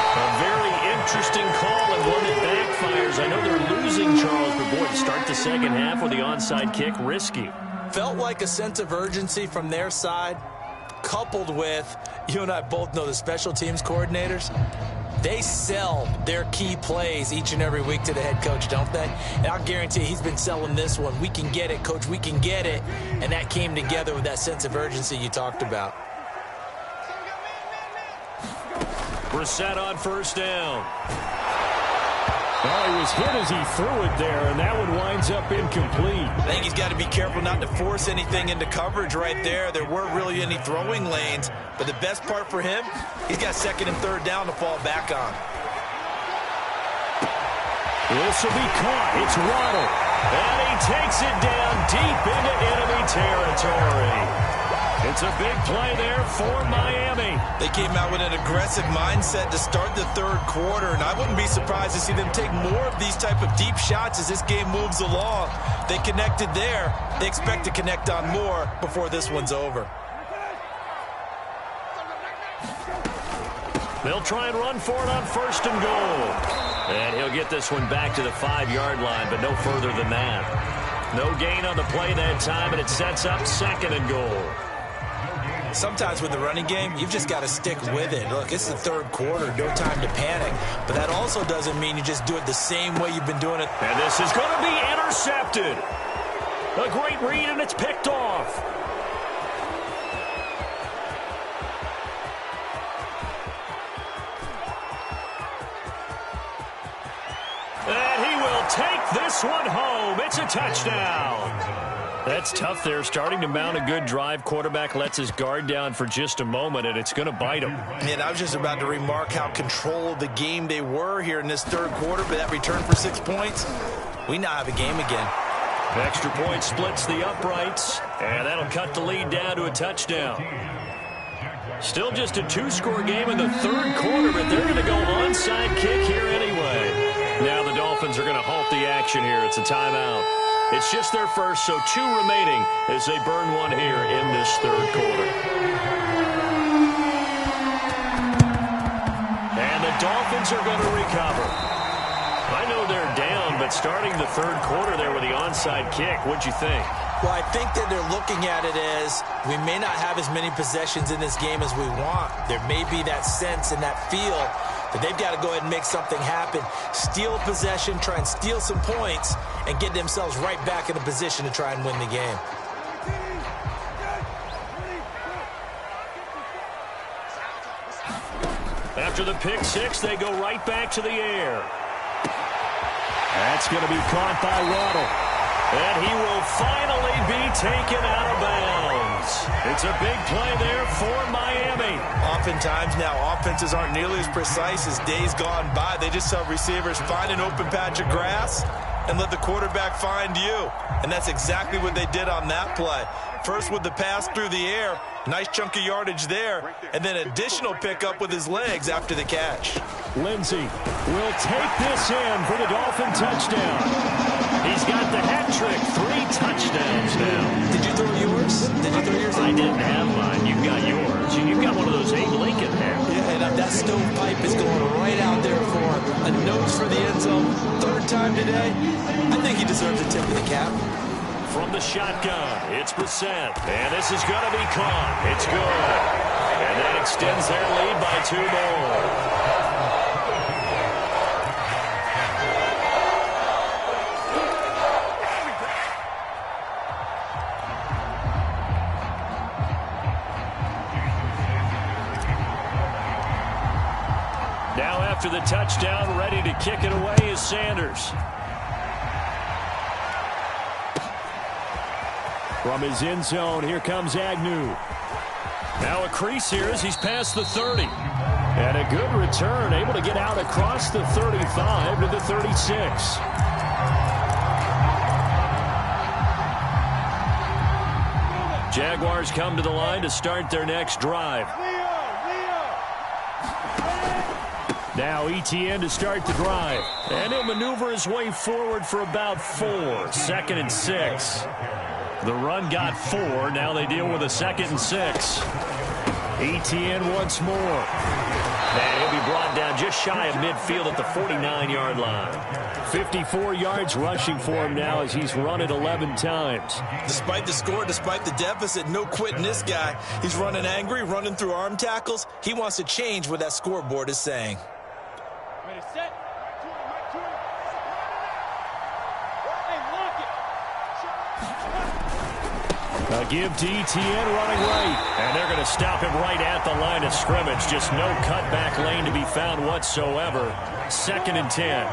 A very interesting call and one that backfires. I know they're losing, Charles, but boy, to start the second half with the onside kick, risky. Felt like a sense of urgency from their side, coupled with, you and I both know the special teams coordinators. They sell their key plays each and every week to the head coach, don't they? And I'll guarantee he's been selling this one. We can get it, Coach. We can get it. And that came together with that sense of urgency you talked about. Brissett on first down. Oh, he was hit as he threw it there, and that one winds up incomplete. I think he's got to be careful not to force anything into coverage right there. There weren't really any throwing lanes, but the best part for him, he's got second and third down to fall back on. This will be caught. It's Waddle. And he takes it down deep into enemy territory. It's a big play there for Miami. They came out with an aggressive mindset to start the third quarter, and I wouldn't be surprised to see them take more of these type of deep shots as this game moves along. They connected there. They expect to connect on more before this one's over. They'll try and run for it on first and goal. And he'll get this one back to the 5-yard line, but no further than that. No gain on the play that time, and it sets up second and goal. Sometimes with the running game, you've just got to stick with it. Look, it's the third quarter, no time to panic. But that also doesn't mean you just do it the same way you've been doing it. And this is going to be intercepted. A great read, and it's picked off. And he will take this one home. It's a touchdown. That's tough there, starting to mount a good drive. Quarterback lets his guard down for just a moment, and it's going to bite him. And I was just about to remark how control of the game they were here in this third quarter, but that return for 6 points, we now have a game again. Extra point splits the uprights, and that'll cut the lead down to a touchdown. Still just a 2-score game in the third quarter, but they're going to go onside kick here anyway. Now the Dolphins are going to halt the action here. It's a timeout. It's just their first, so 2 remaining as they burn one here in this third quarter. And the Dolphins are going to recover. I know they're down, but starting the third quarter there with the onside kick, what'd you think? Well, I think that they're looking at it as we may not have as many possessions in this game as we want. There may be that sense and that feel that they've got to go ahead and make something happen. Steal possession, try and steal some points, and get themselves right back in a position to try and win the game. After the pick six, they go right back to the air. That's going to be caught by Waddle. And he will finally be taken out of bounds. goes. It's a big play there for Miami. Oftentimes now, offenses aren't nearly as precise as days gone by. They just tell receivers, find an open patch of grass and let the quarterback find you. And that's exactly what they did on that play. First with the pass through the air, nice chunk of yardage there, and then additional pickup with his legs after the catch. Lindsey will take this in for the Dolphin touchdown. He's got the hat trick, 3 touchdowns now. Did you throw yours? I didn't have mine. You've got yours. You've got one of those Abe Lincoln hats. Yeah, and that stovepipe is going right out there for a nose for the end zone. 3rd time today. I think he deserves a tip of the cap. From the shotgun, it's Brissett. And this is going to be caught. It's good. And that extends their lead by 2 more. Now after the touchdown, ready to kick it away is Sanders. From his end zone, here comes Agnew. Now a crease here as he's past the 30. And a good return, able to get out across the 35 to the 36. Jaguars come to the line to start their next drive. Now Etienne to start the drive. And he'll maneuver his way forward for about 4. 2nd and 6. The run got 4. Now they deal with a 2nd and 6. Etienne once more. And he'll be brought down just shy of midfield at the 49-yard line. 54 yards rushing for him now as he's run it 11 times. Despite the score, despite the deficit, no quitting this guy. He's running angry, running through arm tackles. He wants to change what that scoreboard is saying. Ready, set. A give to Etienne running right. And they're going to stop him right at the line of scrimmage. Just no cutback lane to be found whatsoever. 2nd and 10.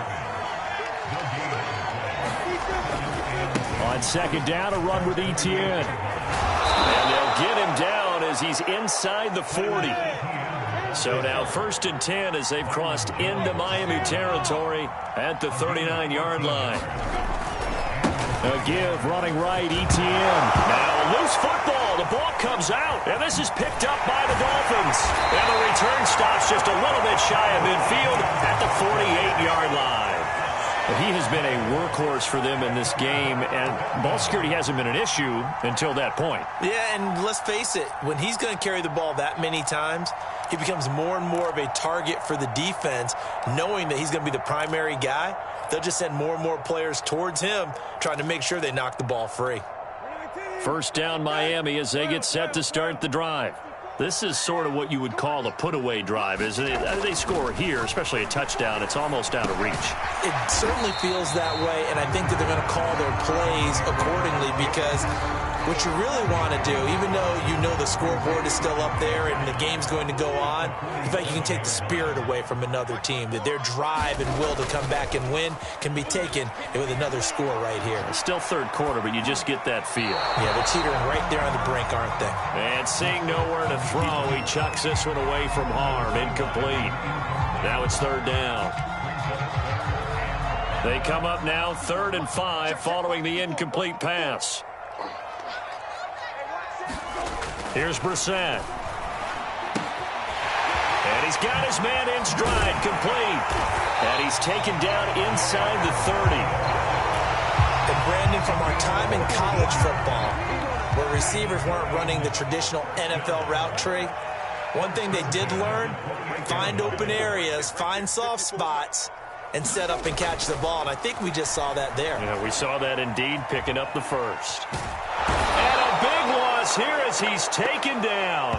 On 2nd down, a run with Etienne. And they'll get him down as he's inside the 40. So now 1st and 10 as they've crossed into Miami territory at the 39-yard line. A give running right, Etienne. Now loose football. The ball comes out. And this is picked up by the Dolphins. And the return stops just a little bit shy of midfield at the 48-yard line. He has been a workhorse for them in this game, and ball security hasn't been an issue until that point. Yeah, and let's face it, when he's going to carry the ball that many times, he becomes more and more of a target for the defense, knowing that he's going to be the primary guy. They'll just send more and more players towards him, trying to make sure they knock the ball free. 1st down Miami as they get set to start the drive. This is sort of what you would call a put-away drive. As they score here, especially a touchdown, it's almost out of reach. It certainly feels that way, and I think that they're going to call their plays accordingly because what you really want to do, even though you know the scoreboard is still up there and the game's going to go on, in fact, you can take the spirit away from another team, that their drive and will to come back and win can be taken with another score right here. It's still 3rd quarter, but you just get that feel. Yeah, they're teetering right there on the brink, aren't they? And seeing nowhere to throw, he chucks this one away from harm. Incomplete. Now it's 3rd down. They come up now 3rd and 5 following the incomplete pass. Here's Brissett. And he's got his man in stride, complete. And he's taken down inside the 30. And Brandon, from our time in college football, where receivers weren't running the traditional NFL route tree, one thing they did learn, find open areas, find soft spots, and set up and catch the ball. And I think we just saw that there. Yeah, we saw that indeed, picking up the 1st. And a big loss here as he's taken down.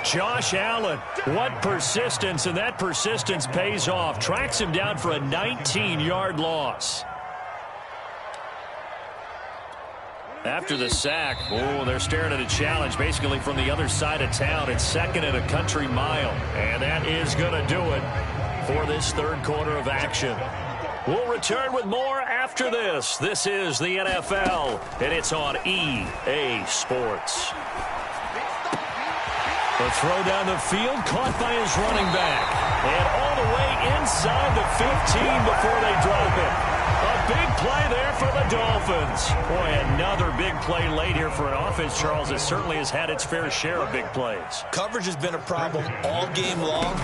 Josh Allen, what persistence, and that persistence pays off. Tracks him down for a 19-yard loss. After the sack, they're staring at a challenge basically from the other side of town. It's 2nd and a country mile. And that is going to do it for this 3rd quarter of action. We'll return with more after this. This is the NFL, and it's on EA Sports. The throw down the field, caught by his running back. And all the way inside the 15 before they drop it. A big play there for the Dolphins. Boy, another big play late here for an offense, Charles, that certainly has had its fair share of big plays. Coverage has been a problem all game long,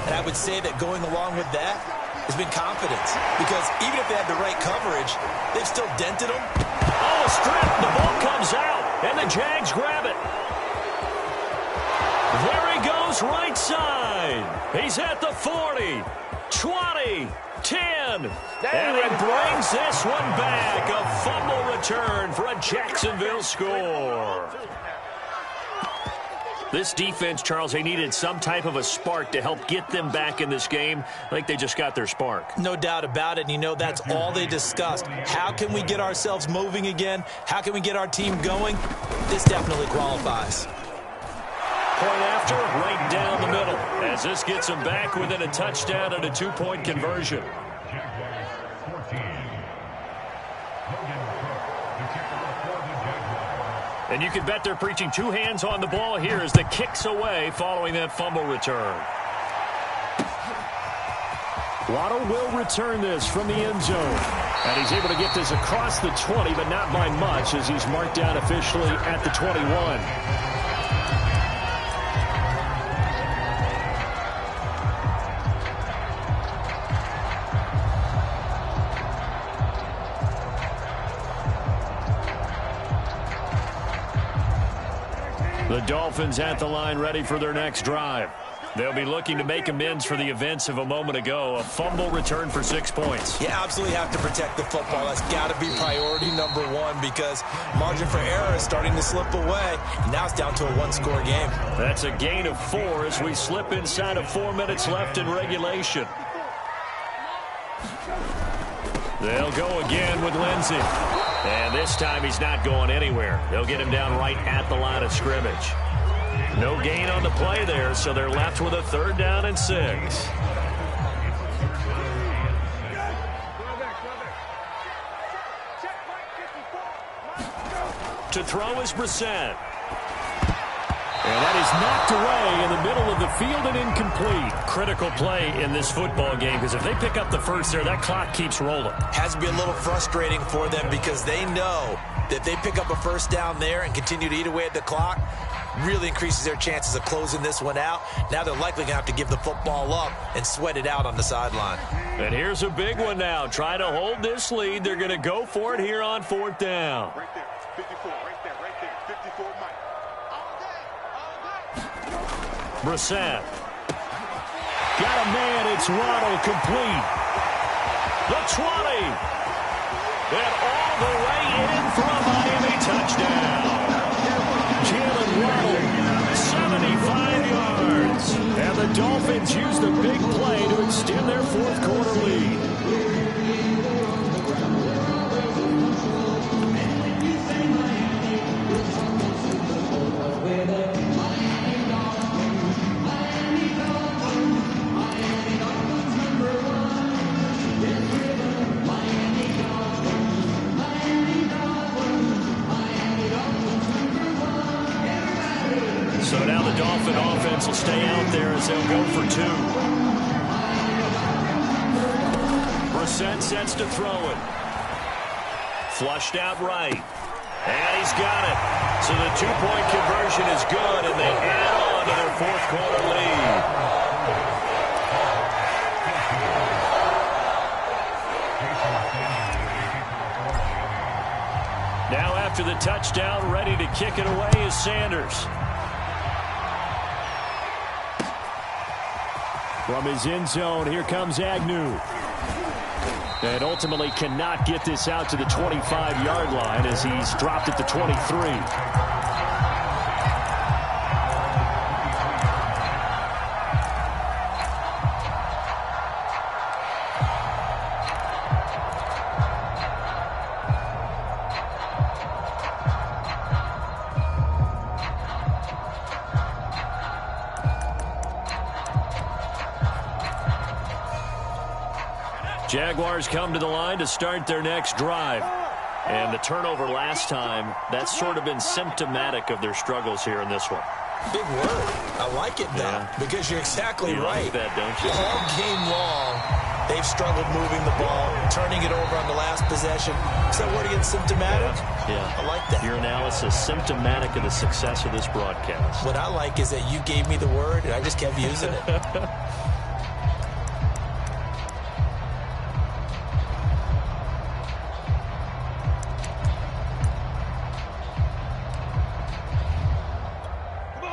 and I would say that going along with that has been confidence. Because even if they had the right coverage, they've still dented them. Oh, a strip. The ball comes out, and the Jags grab it. There he goes right side. He's at the 40, 20, 10. And he brings this one back. A fumble return for a Jacksonville score. This defense, Charles, they needed some type of a spark to help get them back in this game. I think they just got their spark. No doubt about it, and you know that's all they discussed. How can we get ourselves moving again? How can we get our team going? This definitely qualifies. Point after, right down the middle, as this gets them back within a touchdown and a two-point conversion. And you can bet they're preaching two hands on the ball here as the kick's away following that fumble return. Waddle will return this from the end zone. And he's able to get this across the 20, but not by much as he's marked down officially at the 21. The Dolphins at the line ready for their next drive. They'll be looking to make amends for the events of a moment ago. A fumble return for 6 points. You absolutely have to protect the football. That's got to be priority number one because margin for error is starting to slip away. Now it's down to a one-score game. That's a gain of 4 as we slip inside of 4 minutes left in regulation. They'll go again with Lindsey. And this time he's not going anywhere. They'll get him down right at the line of scrimmage. No gain on the play there, so they're left with a 3rd down and 6. To throw is Brissett. And that is knocked away in the middle of the field and incomplete. Critical play in this football game because if they pick up the first there, that clock keeps rolling. Has to be a little frustrating for them because they know that they pick up a first down there and continue to eat away at the clock, really increases their chances of closing this one out. Now they're likely going to have to give the football up and sweat it out on the sideline. And here's a big one now. Trying to hold this lead. They're going to go for it here on 4th down. Right there, 54, right there, 54 Mike. Brissett. Got a man. It's Waddle complete. The 20. And all the way in for a Miami touchdown. Jalen Waddle, 75 yards. And the Dolphins use the big play to extend their 4th quarter lead. So now the Dolphin offense will stay out there as they'll go for 2. Brissett sets to throw it. Flushed out right. And he's got it. So the 2-point conversion is good, and they add on to their 4th quarter lead. Now after the touchdown, ready to kick it away is Sanders. From his end zone, here comes Agnew. And ultimately cannot get this out to the 25-yard line as he's dropped at the 23. Jaguars come to the line to start their next drive. And the turnover last time, that's sort of been symptomatic of their struggles here in this one. Big word. I like it now because you're exactly right. Like that, don't you? All game long, they've struggled moving the ball, turning it over on the last possession. Is that word again, symptomatic? Yeah. I like that. Your analysis, symptomatic of the success of this broadcast. What I like is that you gave me the word, and I just kept using it.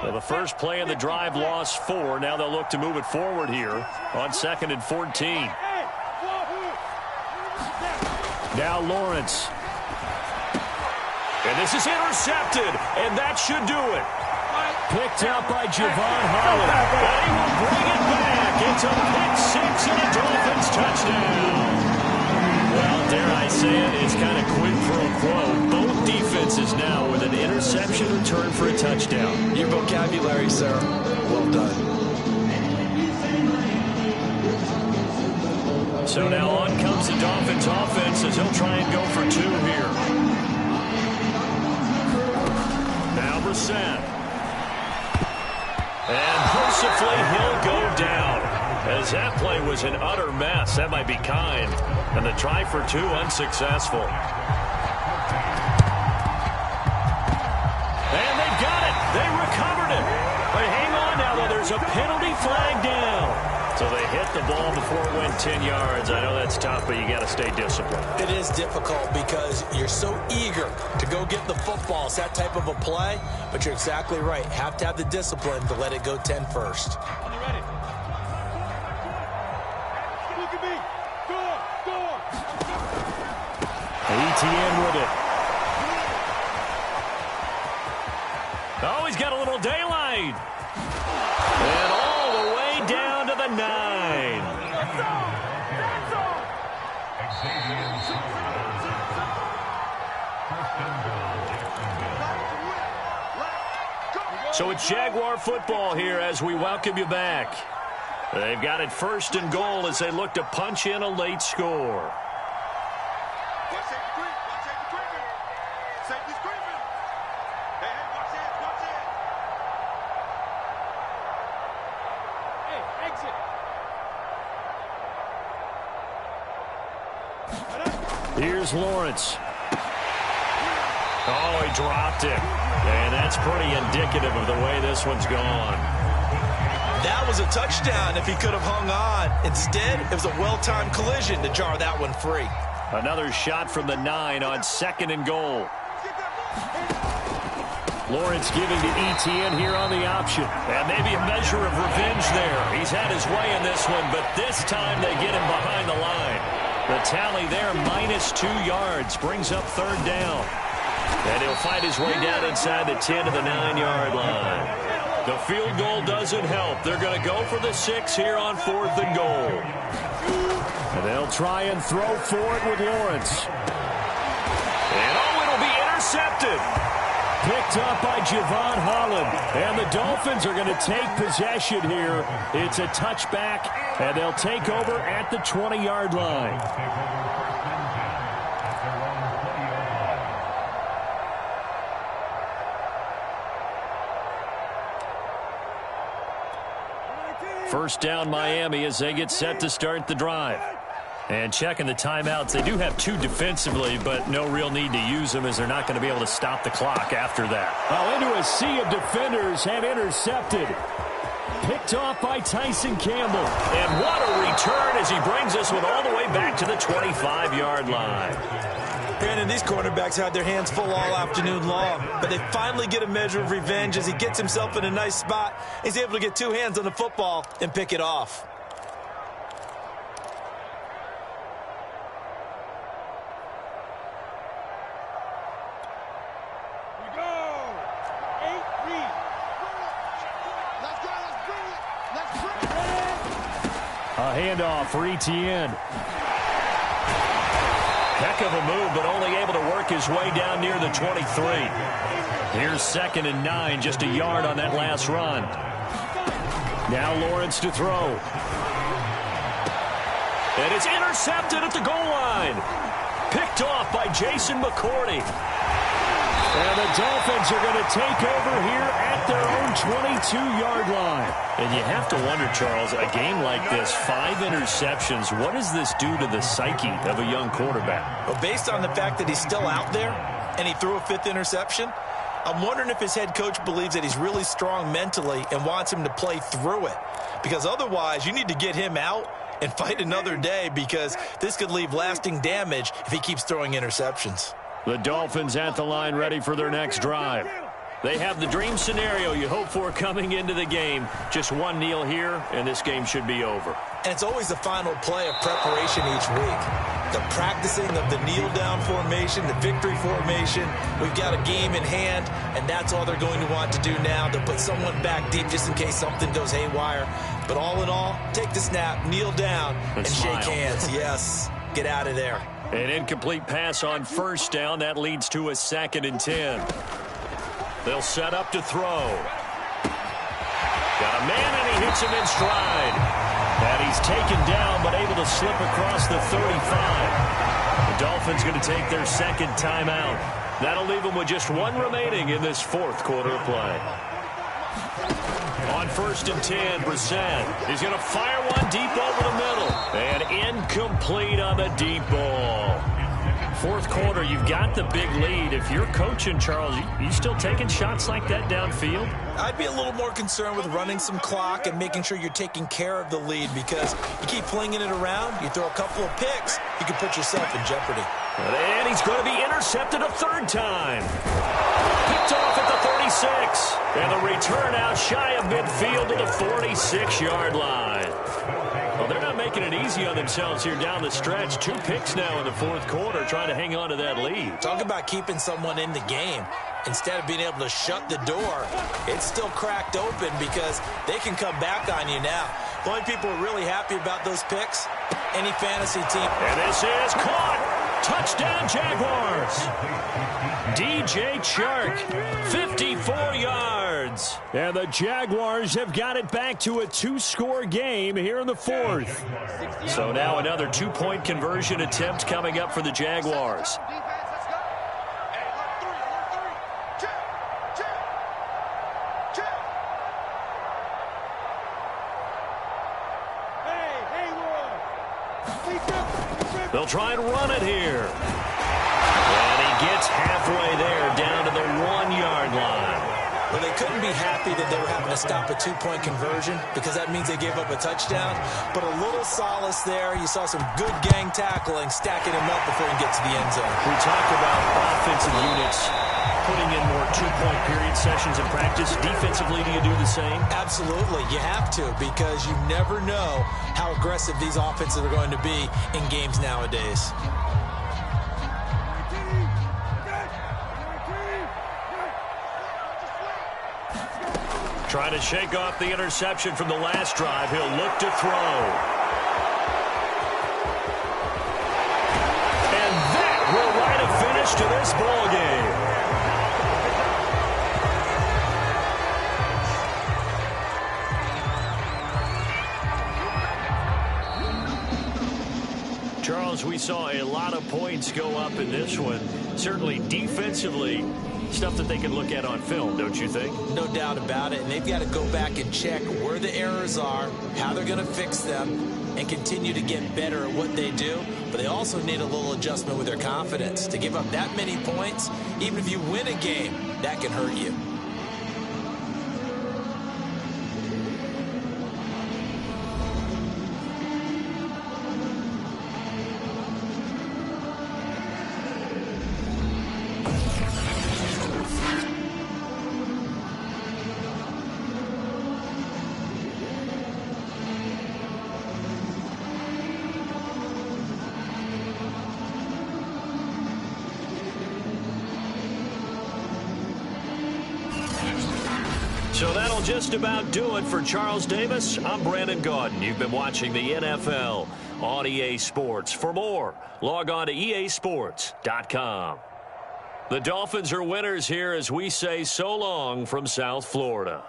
Well, the first play of the drive lost 4. Now they'll look to move it forward here on 2nd and 14. Now Lawrence. And this is intercepted, and that should do it. Picked up by Javon Holland. And he will bring it back. It's a pick 6 and a Dolphins touchdown. Well, dare I say it, it's kind of quid pro quo. Both defenses now with an interception return for a touchdown. Your vocabulary, sir. Well done. So now on comes the Dolphins offense as he'll try and go for 2 here. Now Brissett. And mercifully he'll go down. As that play was an utter mess. That might be kind. And the try for 2 unsuccessful. And they got it. They recovered it. But hang on now, though. There's a penalty flag down. So they hit the ball before it went 10 yards. I know that's tough, but you got to stay disciplined. It is difficult because you're so eager to go get the football. It's that type of a play, but you're exactly right. Have to have the discipline to let it go 10 first. When you're ready. Look at me. Go on. ETN with it. Oh, he's got a little daylight. And all the way down to the 9. So it's Jaguar football here as we welcome you back. They've got it 1st and goal as they look to punch in a late score. Here's Lawrence. Oh, he dropped it. And that's pretty indicative of the way this one's gone. That was a touchdown if he could have hung on. Instead, it was a well-timed collision to jar that one free. Another shot from the 9 on 2nd and goal. Lawrence giving to ETN here on the option. And maybe a measure of revenge there. He's had his way in this one, but this time they get him behind the line. The tally there, -2 yards, brings up 3rd down. And he'll fight his way down inside the 10 to the 9-yard line. The field goal doesn't help. They're going to go for the 6 here on 4th and goal. And they'll try and throw for it with Lawrence. And it'll be intercepted. Picked up by Javon Holland. And the Dolphins are going to take possession here. It's a touchback, and they'll take over at the 20-yard line. First down Miami as they get set to start the drive. And checking the timeouts, they do have 2 defensively, but no real need to use them as they're not going to be able to stop the clock after that. Oh, into a sea of defenders and intercepted. Picked off by Tyson Campbell. And what a return as he brings this one all the way back to the 25-yard line. Brandon, these cornerbacks had their hands full all afternoon long, but they finally get a measure of revenge as he gets himself in a nice spot. He's able to get 2 hands on the football and pick it off. A handoff for ETN. Heck of a move, but only able to work his way down near the 23. Here's 2nd and 9, just a yard on that last run. Now Lawrence to throw. And it's intercepted at the goal line. Picked off by Jason McCourty. And the Dolphins are going to take over here at their own 22-yard line. And you have to wonder, Charles, a game like this, 5 interceptions, what does this do to the psyche of a young quarterback? Well, based on the fact that he's still out there and he threw a 5th interception, I'm wondering if his head coach believes that he's really strong mentally and wants him to play through it. Because otherwise, you need to get him out and fight another day, because this could leave lasting damage if he keeps throwing interceptions. The Dolphins at the line, ready for their next drive. They have the dream scenario you hope for coming into the game. Just one kneel here, and this game should be over. And it's always the final play of preparation each week. The practicing of the kneel-down formation, the victory formation. We've got a game in hand, and that's all they're going to want to do now, to put someone back deep just in case something goes haywire. But all in all, take the snap, kneel down, and shake hands. Yes, get out of there. An incomplete pass on first down. That leads to a 2nd and 10. They'll set up to throw. Got a man, and he hits him in stride. And he's taken down, but able to slip across the 35. The Dolphins going to take their 2nd timeout. That'll leave them with just 1 remaining in this 4th quarter of play. On 1st and 10, Brissett. He's going to fire one deep over the middle. And incomplete on the deep ball. 4th quarter, you've got the big lead. If you're coaching, Charles, you still taking shots like that downfield? I'd be a little more concerned with running some clock and making sure you're taking care of the lead, because you keep flinging it around, you throw a couple of picks, you can put yourself in jeopardy. And he's going to be intercepted a 3rd time. Picked off at the 36. And the return out shy of midfield to the 46-yard line. Well, they're not making it easy on themselves here down the stretch. 2 picks now in the 4th quarter, trying to hang on to that lead. Talk about keeping someone in the game. Instead of being able to shut the door, it's still cracked open, because they can come back on you now. The only people who are really happy about those picks, any fantasy team. And this is caught. Touchdown, Jaguars. DJ Chark, 54 yards. And the Jaguars have got it back to a 2-score game here in the 4th. So now another 2-point conversion attempt coming up for the Jaguars. They'll try and run it here. And he gets halfway there, down to the 1-yard line. Well, they couldn't be happy that they were having to stop a 2-point conversion, because that means they gave up a touchdown. But a little solace there. You saw some good gang tackling, stacking him up before he gets to the end zone. We talk about offensive units putting in more 2-point period sessions in practice. Defensively, do you do the same? Absolutely. You have to, because you never know how aggressive these offenses are going to be in games nowadays. Trying to shake off the interception from the last drive. He'll look to throw. And that will write a finish to this ball game. Charles, we saw a lot of points go up in this one. Certainly defensively, stuff that they can look at on film, don't you think? No doubt about it. And they've got to go back and check where the errors are, how they're going to fix them, and continue to get better at what they do. But they also need a little adjustment with their confidence. To give up that many points, even if you win a game, that can hurt you. So that'll just about do it for Charles Davis. I'm Brandon Gaudin. You've been watching the NFL on EA Sports. For more, log on to easports.com. The Dolphins are winners here as we say so long from South Florida.